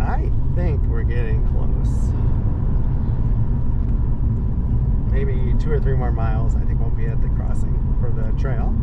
I think we're getting close. Maybe 2 or 3 more miles. I think we'll be at the crossing for the trail.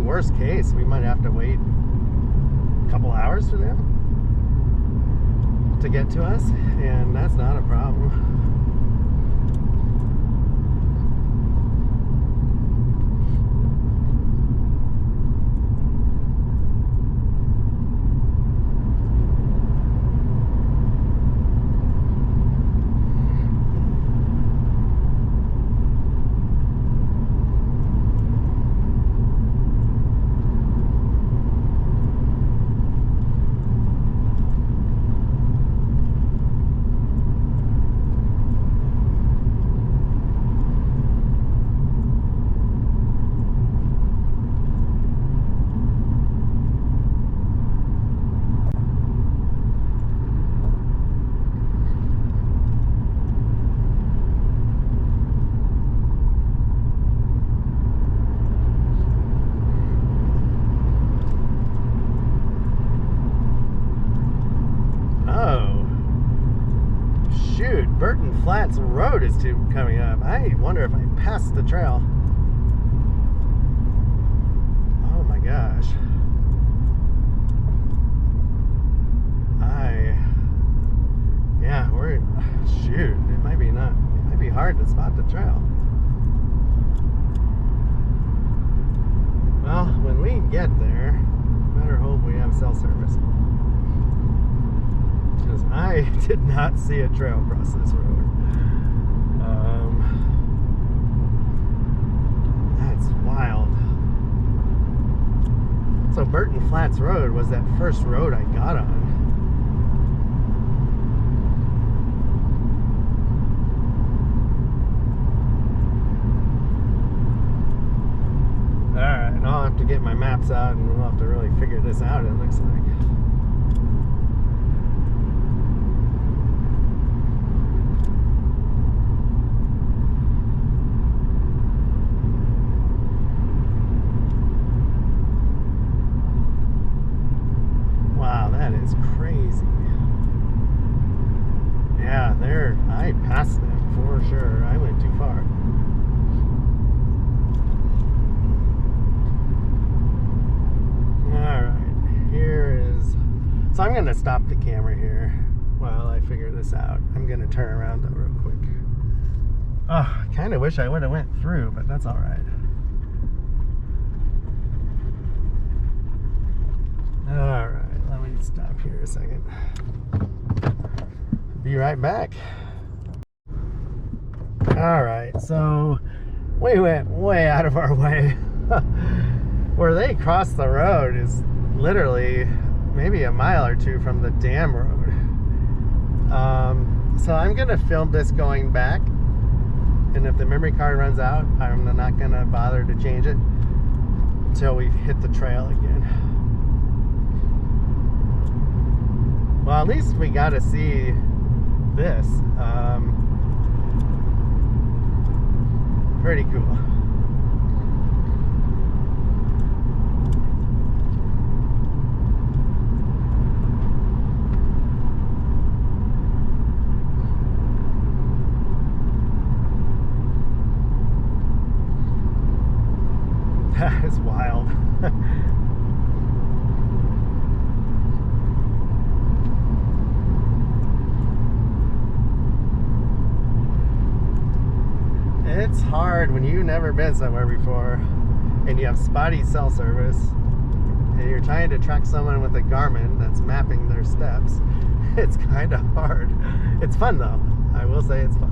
Worst case, we might have to wait a couple hours for them to get to us, and that's not a problem. Burton Flats Road is coming up. I wonder if I passed the trail. Oh my gosh. Yeah, shoot, it might be hard to spot the trail. Well, when we get there, better hope we have cell service. Because I did not see a trail across this road. That's wild. So Burton Flats Road was that first road I got on. Alright, I'll have to get my maps out and we'll have to really figure this out, it looks like. That is crazy. Yeah, I passed them for sure. I went too far. Alright, here is... So I'm going to stop the camera here while I figure this out. I'm going to turn around though real quick. Oh, I kind of wish I would have went through, but that's alright. Alright. Stop here a second. Be right back. Alright, so we went way out of our way. Where they crossed the road is literally maybe a mile or two from the dam road. So I'm gonna film this going back, and if the memory card runs out, I'm not gonna bother to change it until we hit the trail again. Well, at least we got to see this. Pretty cool. It's hard when you've never been somewhere before and you have spotty cell service and you're trying to track someone with a Garmin that's mapping their steps. It's kind of hard. It's fun though. I will say it's fun.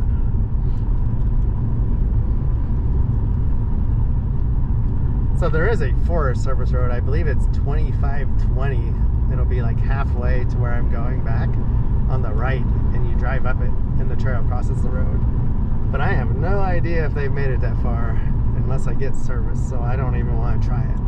So there is a Forest Service road. I believe it's 2520. It'll be like halfway to where I'm going back on the right, and you drive up it and the trail crosses the road. But I have no idea if they've made it that far unless I get service, so I don't even want to try it.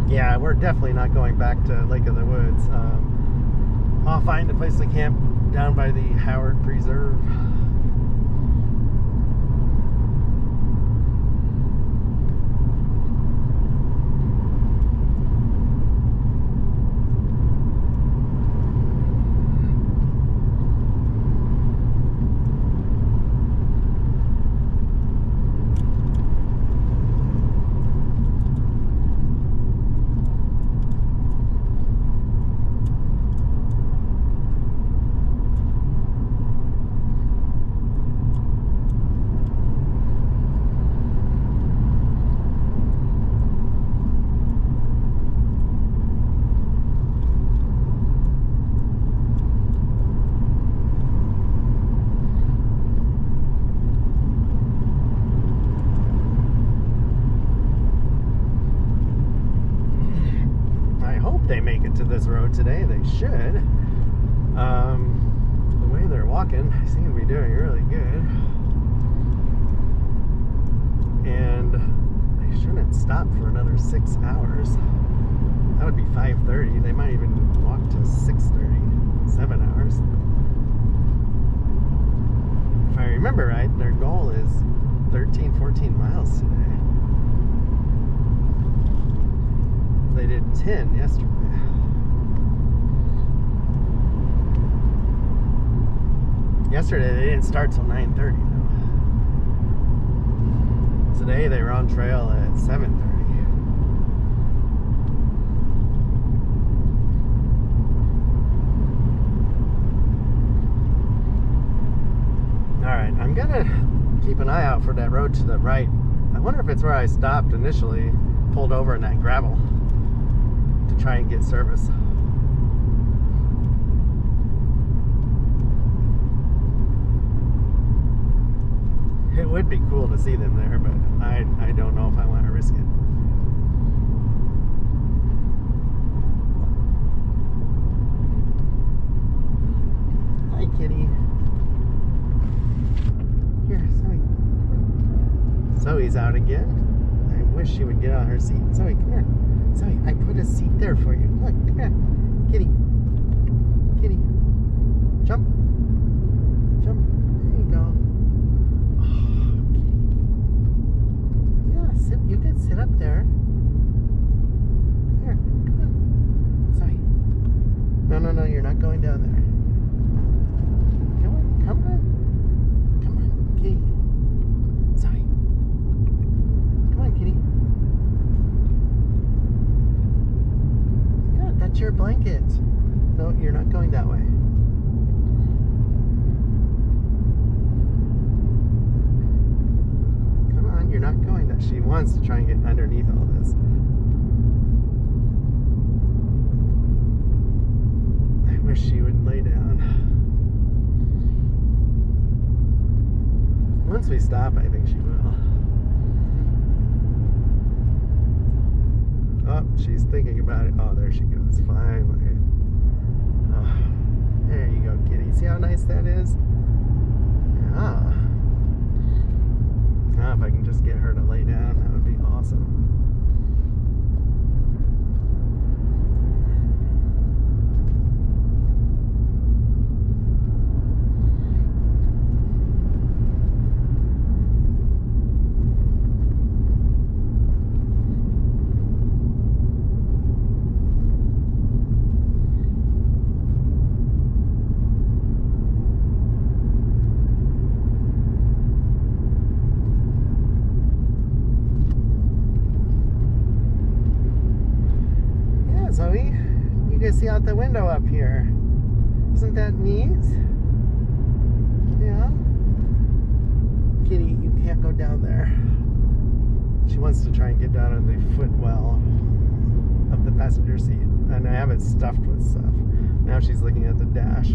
Yeah, we're definitely not going back to Lake of the Woods. I'll find a place to camp down by the Howard Preserve. They make it to this road today. They should. The way they're walking, they seem to be doing really good. And they shouldn't stop for another 6 hours. That would be 5:30. They might even walk to 6:30. 7 hours. If I remember right, their goal is 13, 14 miles today. They did 10 yesterday. Yesterday they didn't start till 9:30 though. Today they were on trail at 7:30. Alright, I'm gonna keep an eye out for that road to the right. I wonder if it's where I stopped initially, pulled over in that gravel to try and get service. It would be cool to see them there, but I don't know if I want to risk it. Hi, kitty. Here, Zoe. Zoe's out again. I wish she would get on her seat. Zoe, come here. Zoe, I put a seat there for you. Look, come here. Kitty. Kitty. Jump. Jump. There you go. You could sit up there. Here, come on. Sorry. No, you're not going down there. Come on, kitty. Sorry. Come on, kitty. Yeah, that's your blanket. No, you're not going that way. You're not going that. She wants to try and get underneath all this. I wish she would lay down. Once we stop, I think she will. Oh, she's thinking about it. Oh, there she goes. Finally. Oh, there you go, kitty. See how nice that is? Ah. can see out the window up here. Isn't that neat? Yeah. Kitty, you can't go down there. She wants to try and get down on the footwell of the passenger seat. And I have it stuffed with stuff. Now she's looking at the dash.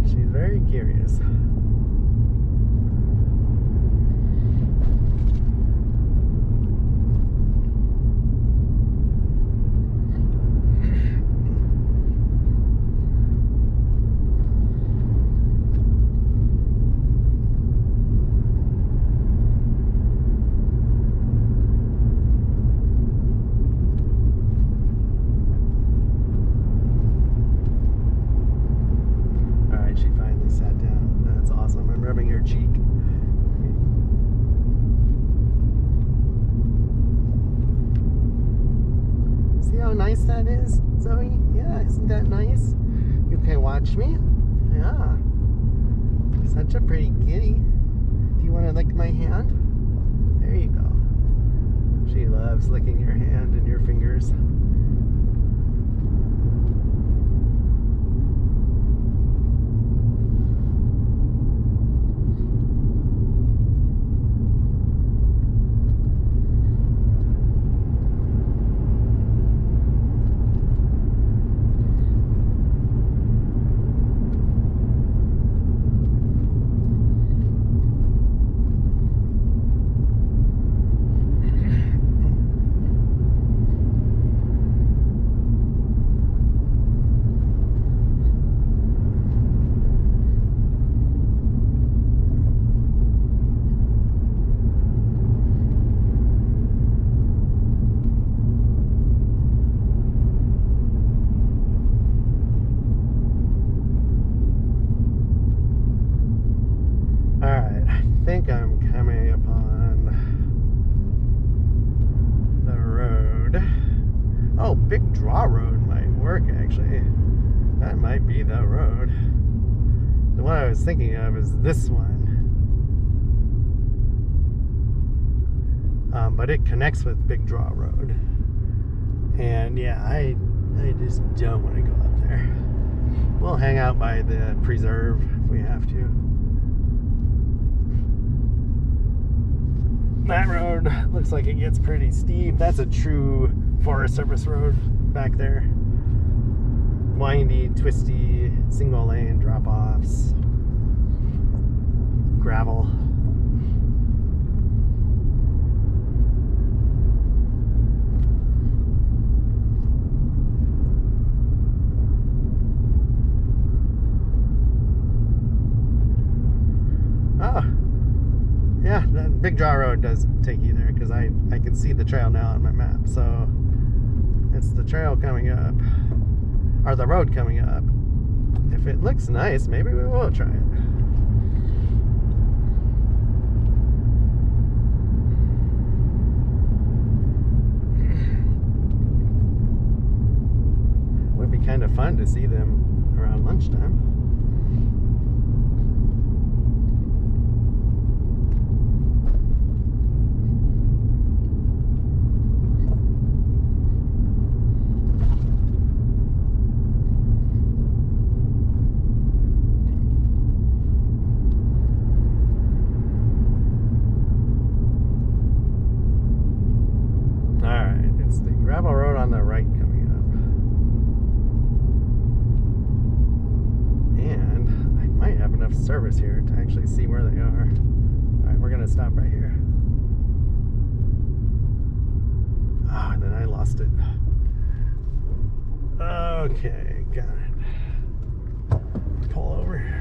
She's very curious. Nice that is, Zoe. Yeah, isn't that nice? You can watch me. Yeah, such a pretty kitty. Do you want to lick my hand? There you go. She loves licking your hand and your fingers. I'm coming upon the road. Oh, Big Draw Road might work, actually. That might be the road. The one I was thinking of is this one. But it connects with Big Draw Road. And yeah, I just don't want to go up there. We'll hang out by the preserve if we have to. That road looks like it gets pretty steep. That's a true Forest Service road back there. Windy, twisty, single lane drop-offs. Gravel. Yeah, that Big Draw Road does take you there because I can see the trail now on my map. So it's the trail coming up, or the road coming up. If it looks nice, maybe we will try it. Would be kind of fun to see them around lunchtime. Gravel road on the right coming up. And I might have enough service here to actually see where they are. Alright, we're going to stop right here. Oh, and then I lost it. Okay, got it. Pull over.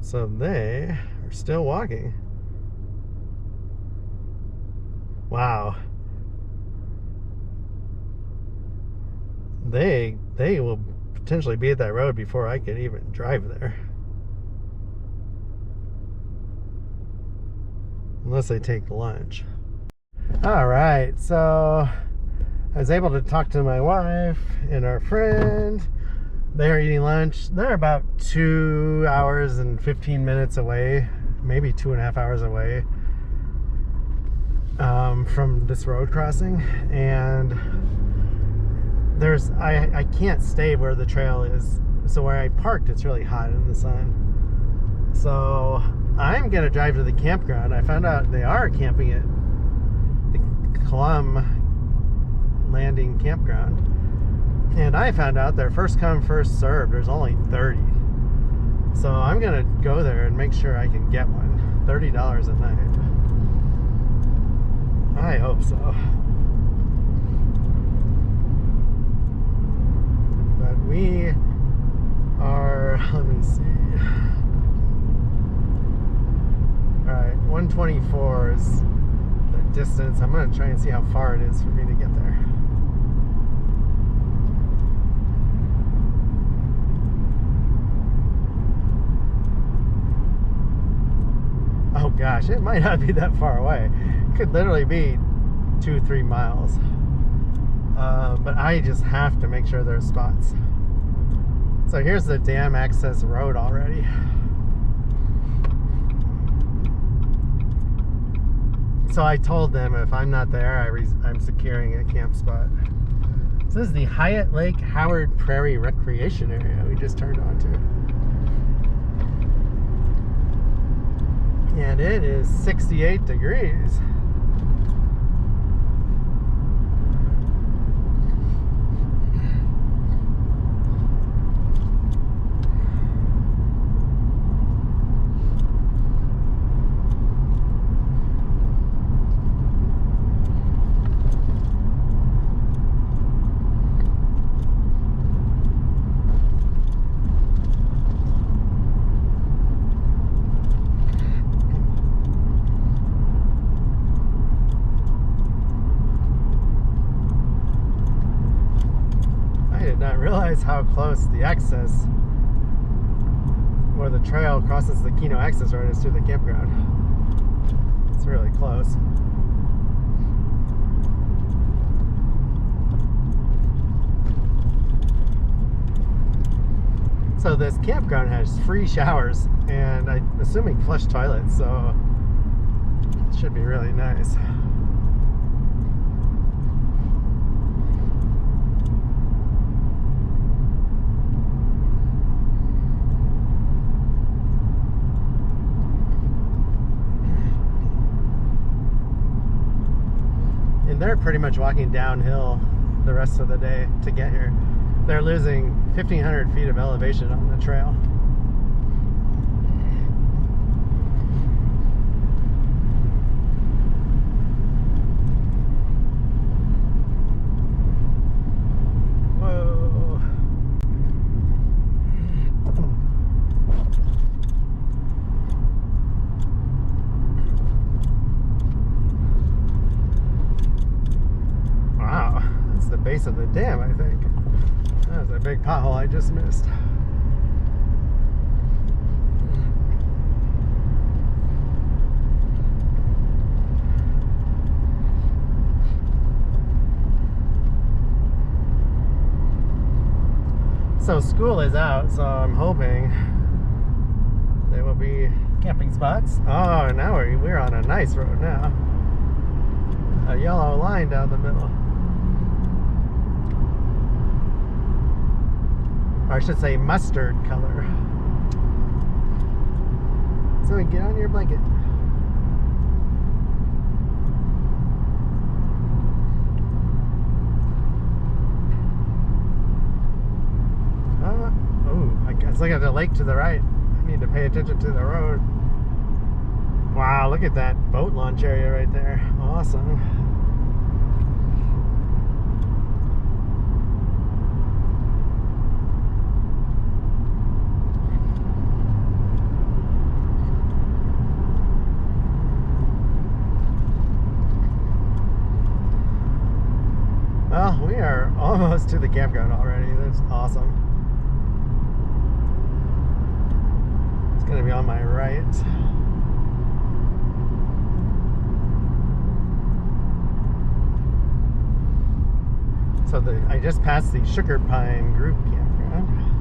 So they are still walking. Wow. They will potentially be at that road before I could even drive there. Unless they take lunch. All right, so I was able to talk to my wife and our friend. They're eating lunch. They're about 2 hours and 15 minutes away, maybe 2.5 hours away from this road crossing. And I can't stay where the trail is. So where I parked, it's really hot in the sun. So I'm gonna drive to the campground. I found out they are camping at the Clum Landing campground. And I found out they're first come, first served. There's only 30. So I'm gonna go there and make sure I can get one. $30 a night. I hope so. But we are, let me see. Alright, 124 is the distance. I'm gonna try and see how far it is for me to get there. Oh gosh, it might not be that far away. It could literally be 2-3 miles. But I just have to make sure there's spots. So here's the dam access road already. So I told them if I'm not there, I'm securing a camp spot. So this is the Hyatt Lake Howard Prairie Recreation Area we just turned onto. And it is 68 degrees. Realize how close the access where the trail crosses the Keno access road is to the campground. It's really close. So this campground has free showers and I'm assuming flush toilets, so it should be really nice. And they're pretty much walking downhill the rest of the day to get here. They're losing 1,500 feet of elevation on the trail. Whoa. Wow, that's the base of the dam, I think. That was a big pothole I just missed. So school is out, so I'm hoping there will be camping spots. Oh, now we're on a nice road now. A yellow line down the middle. Or I should say mustard color. So get on your blanket. It's like at the lake to the right. I need to pay attention to the road. Wow, look at that boat launch area right there. Awesome. close to the campground already. That's awesome. It's gonna be on my right. So I just passed the Sugar Pine group campground.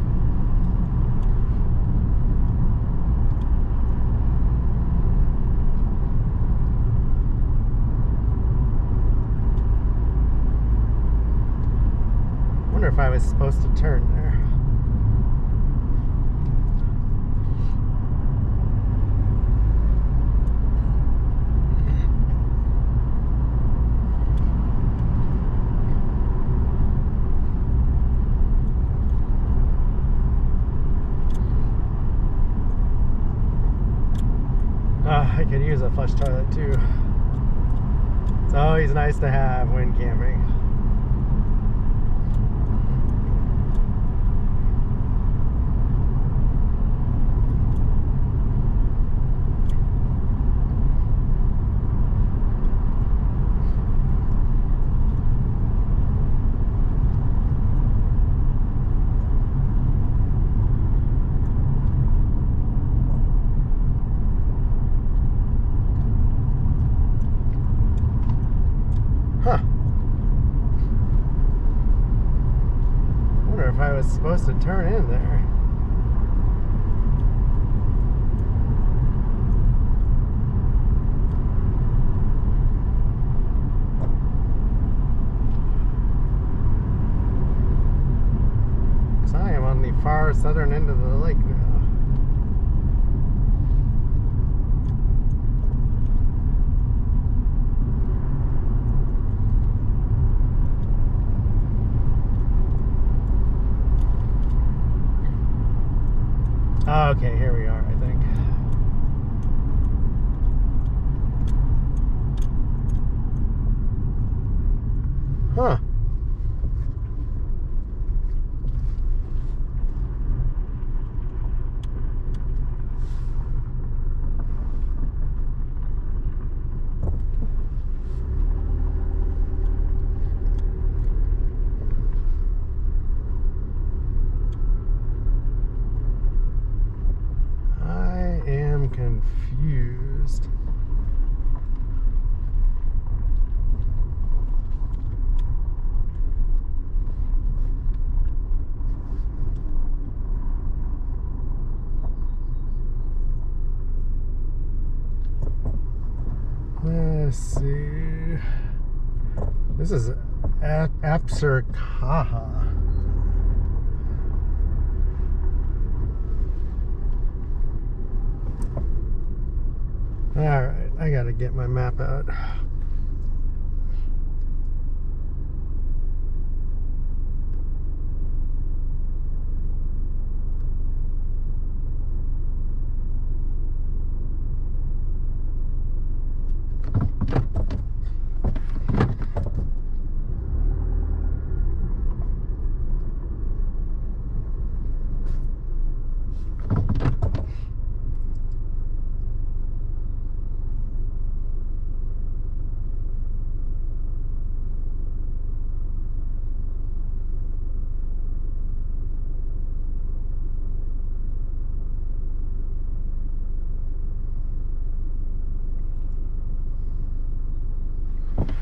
Wonder if I was supposed to turn there. I could use a flush toilet too. It's always nice to have when camping. If I was supposed to turn in there. So I am on the far southern end of the lake now. Okay, here we are, I think. Huh. Confused. Let's see. This is Apsarkaha. Alright, I gotta get my map out.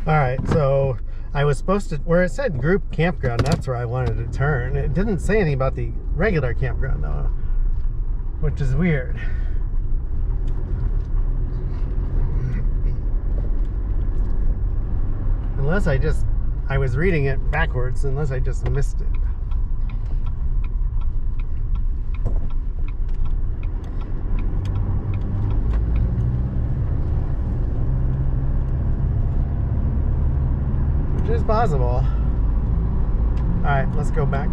Alright, so I was supposed to, where it said group campground, that's where I wanted to turn. It didn't say anything about the regular campground though, which is weird. Unless I was reading it backwards, unless I just missed it. Which is possible. Alright, let's go back.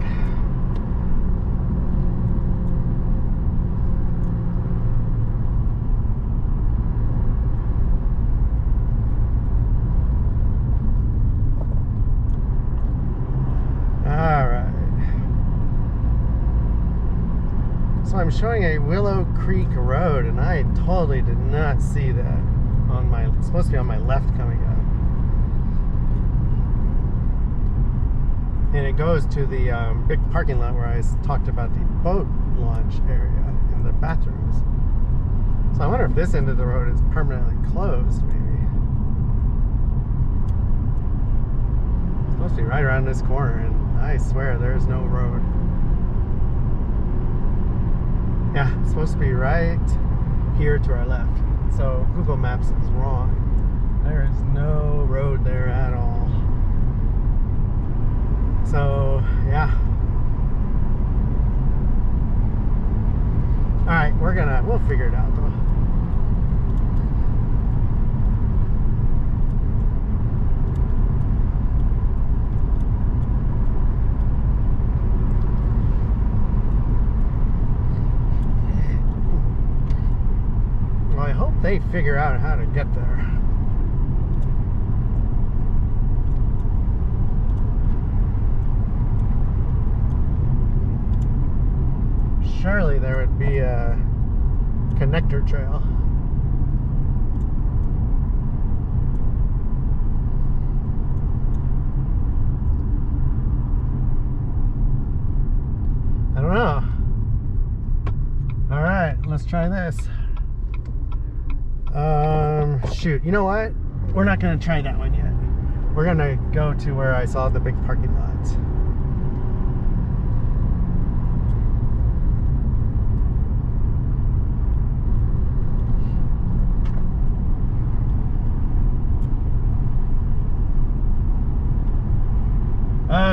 Alright. So I'm showing a Willow Creek Road, and I totally did not see that on my, it's supposed to be on my left coming up. and it goes to the big parking lot where I talked about the boat launch area and the bathrooms. So I wonder if this end of the road is permanently closed, maybe. It's supposed to be right around this corner, and I swear there's no road. Yeah, it's supposed to be right here to our left. So Google Maps is wrong. There is no road there at all. So, yeah. Alright, we'll figure it out though. Well, I hope they figure out how to get there. Surely there would be a connector trail. I don't know. All right, let's try this. Shoot, you know what? We're not gonna try that one yet. We're gonna go to where I saw the big parking lot.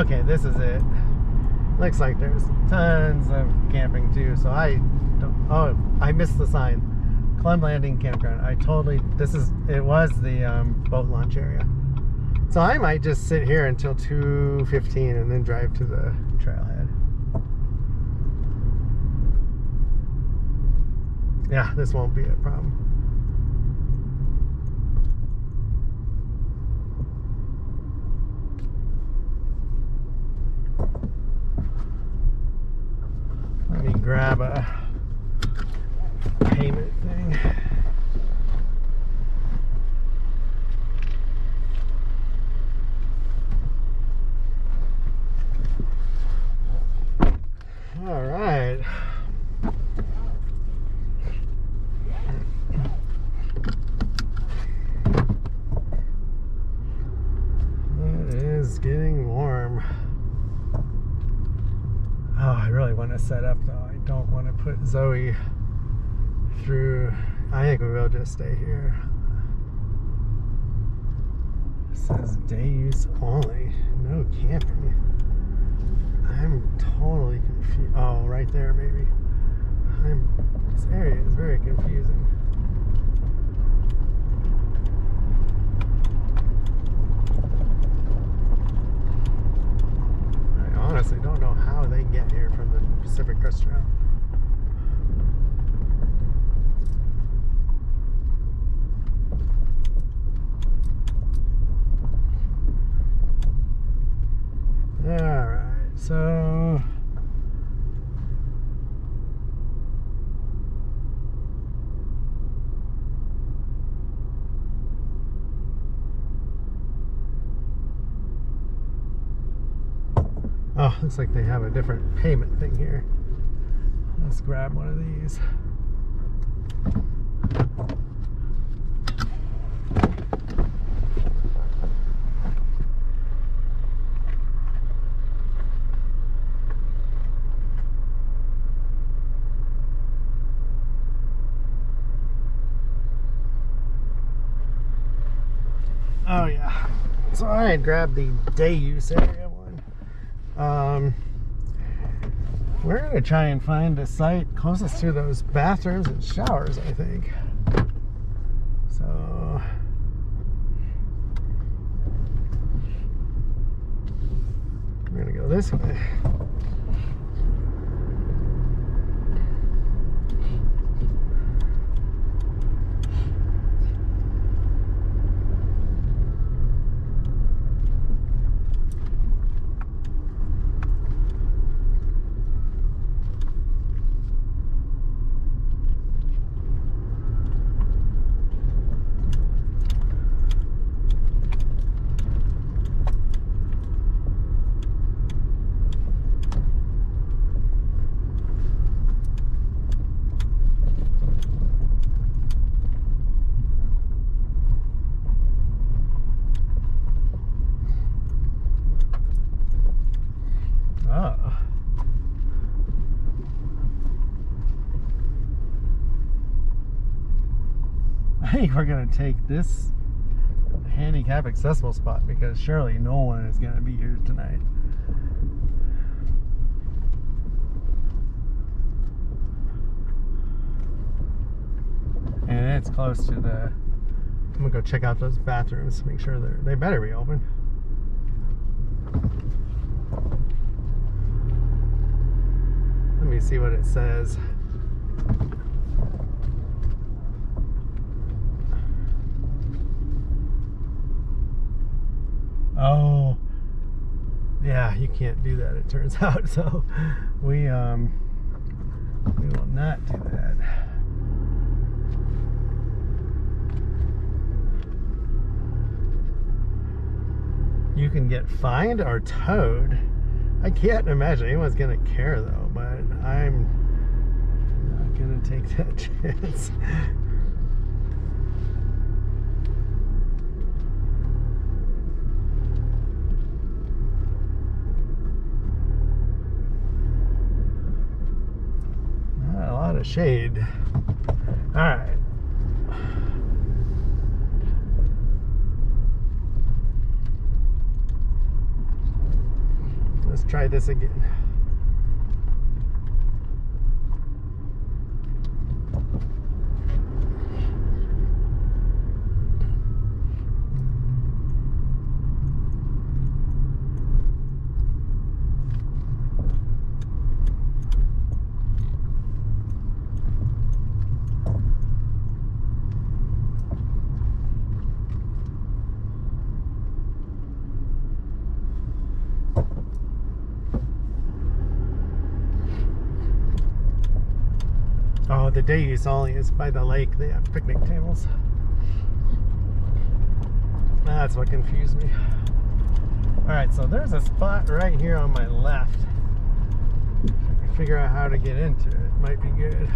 Okay, this is it. Looks like there's tons of camping too. So I missed the sign. Club Landing Campground. It was the boat launch area. So I might just sit here until 2:15 and then drive to the trailhead. Yeah, this won't be a problem. Let me grab a payment thing. All right. It is getting warm. Oh, I really want to set up though. I don't want to put Zoe through. I think we will just stay here. It says day use only, no camping. I'm totally confused. Oh, right there maybe. This area is very confusing. I honestly don't know how they get here from the Pacific Crest Trail. Alright, so oh, looks like they have a different payment thing here. Let's grab one of these. Oh yeah, so I had grabbed the day use area one. We're gonna try and find a site closest to those bathrooms and showers, I think. So we're gonna go this way. think we're gonna take this handicap accessible spot because surely no one is gonna be here tonight. And it's close to the... I'm gonna go check out those bathrooms, make sure they better be open. Let me see what it says. Oh, yeah, you can't do that, it turns out. So we will not do that. You can get fined or towed. I can't imagine anyone's gonna care though, but I'm not gonna take that chance. Not a lot of shade. All right. Let's try this again. Oh, the day use only is by the lake. They have picnic tables. That's what confused me. Alright, so there's a spot right here on my left. If I can figure out how to get into it, it might be good.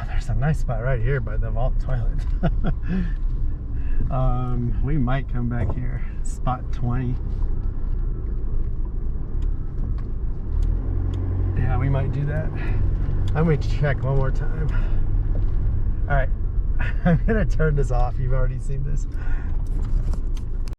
There's a nice spot right here by the vault toilet. We might come back here. Spot 20. Yeah, we might do that. I'm going to check one more time. Alright, I'm going to turn this off. You've already seen this.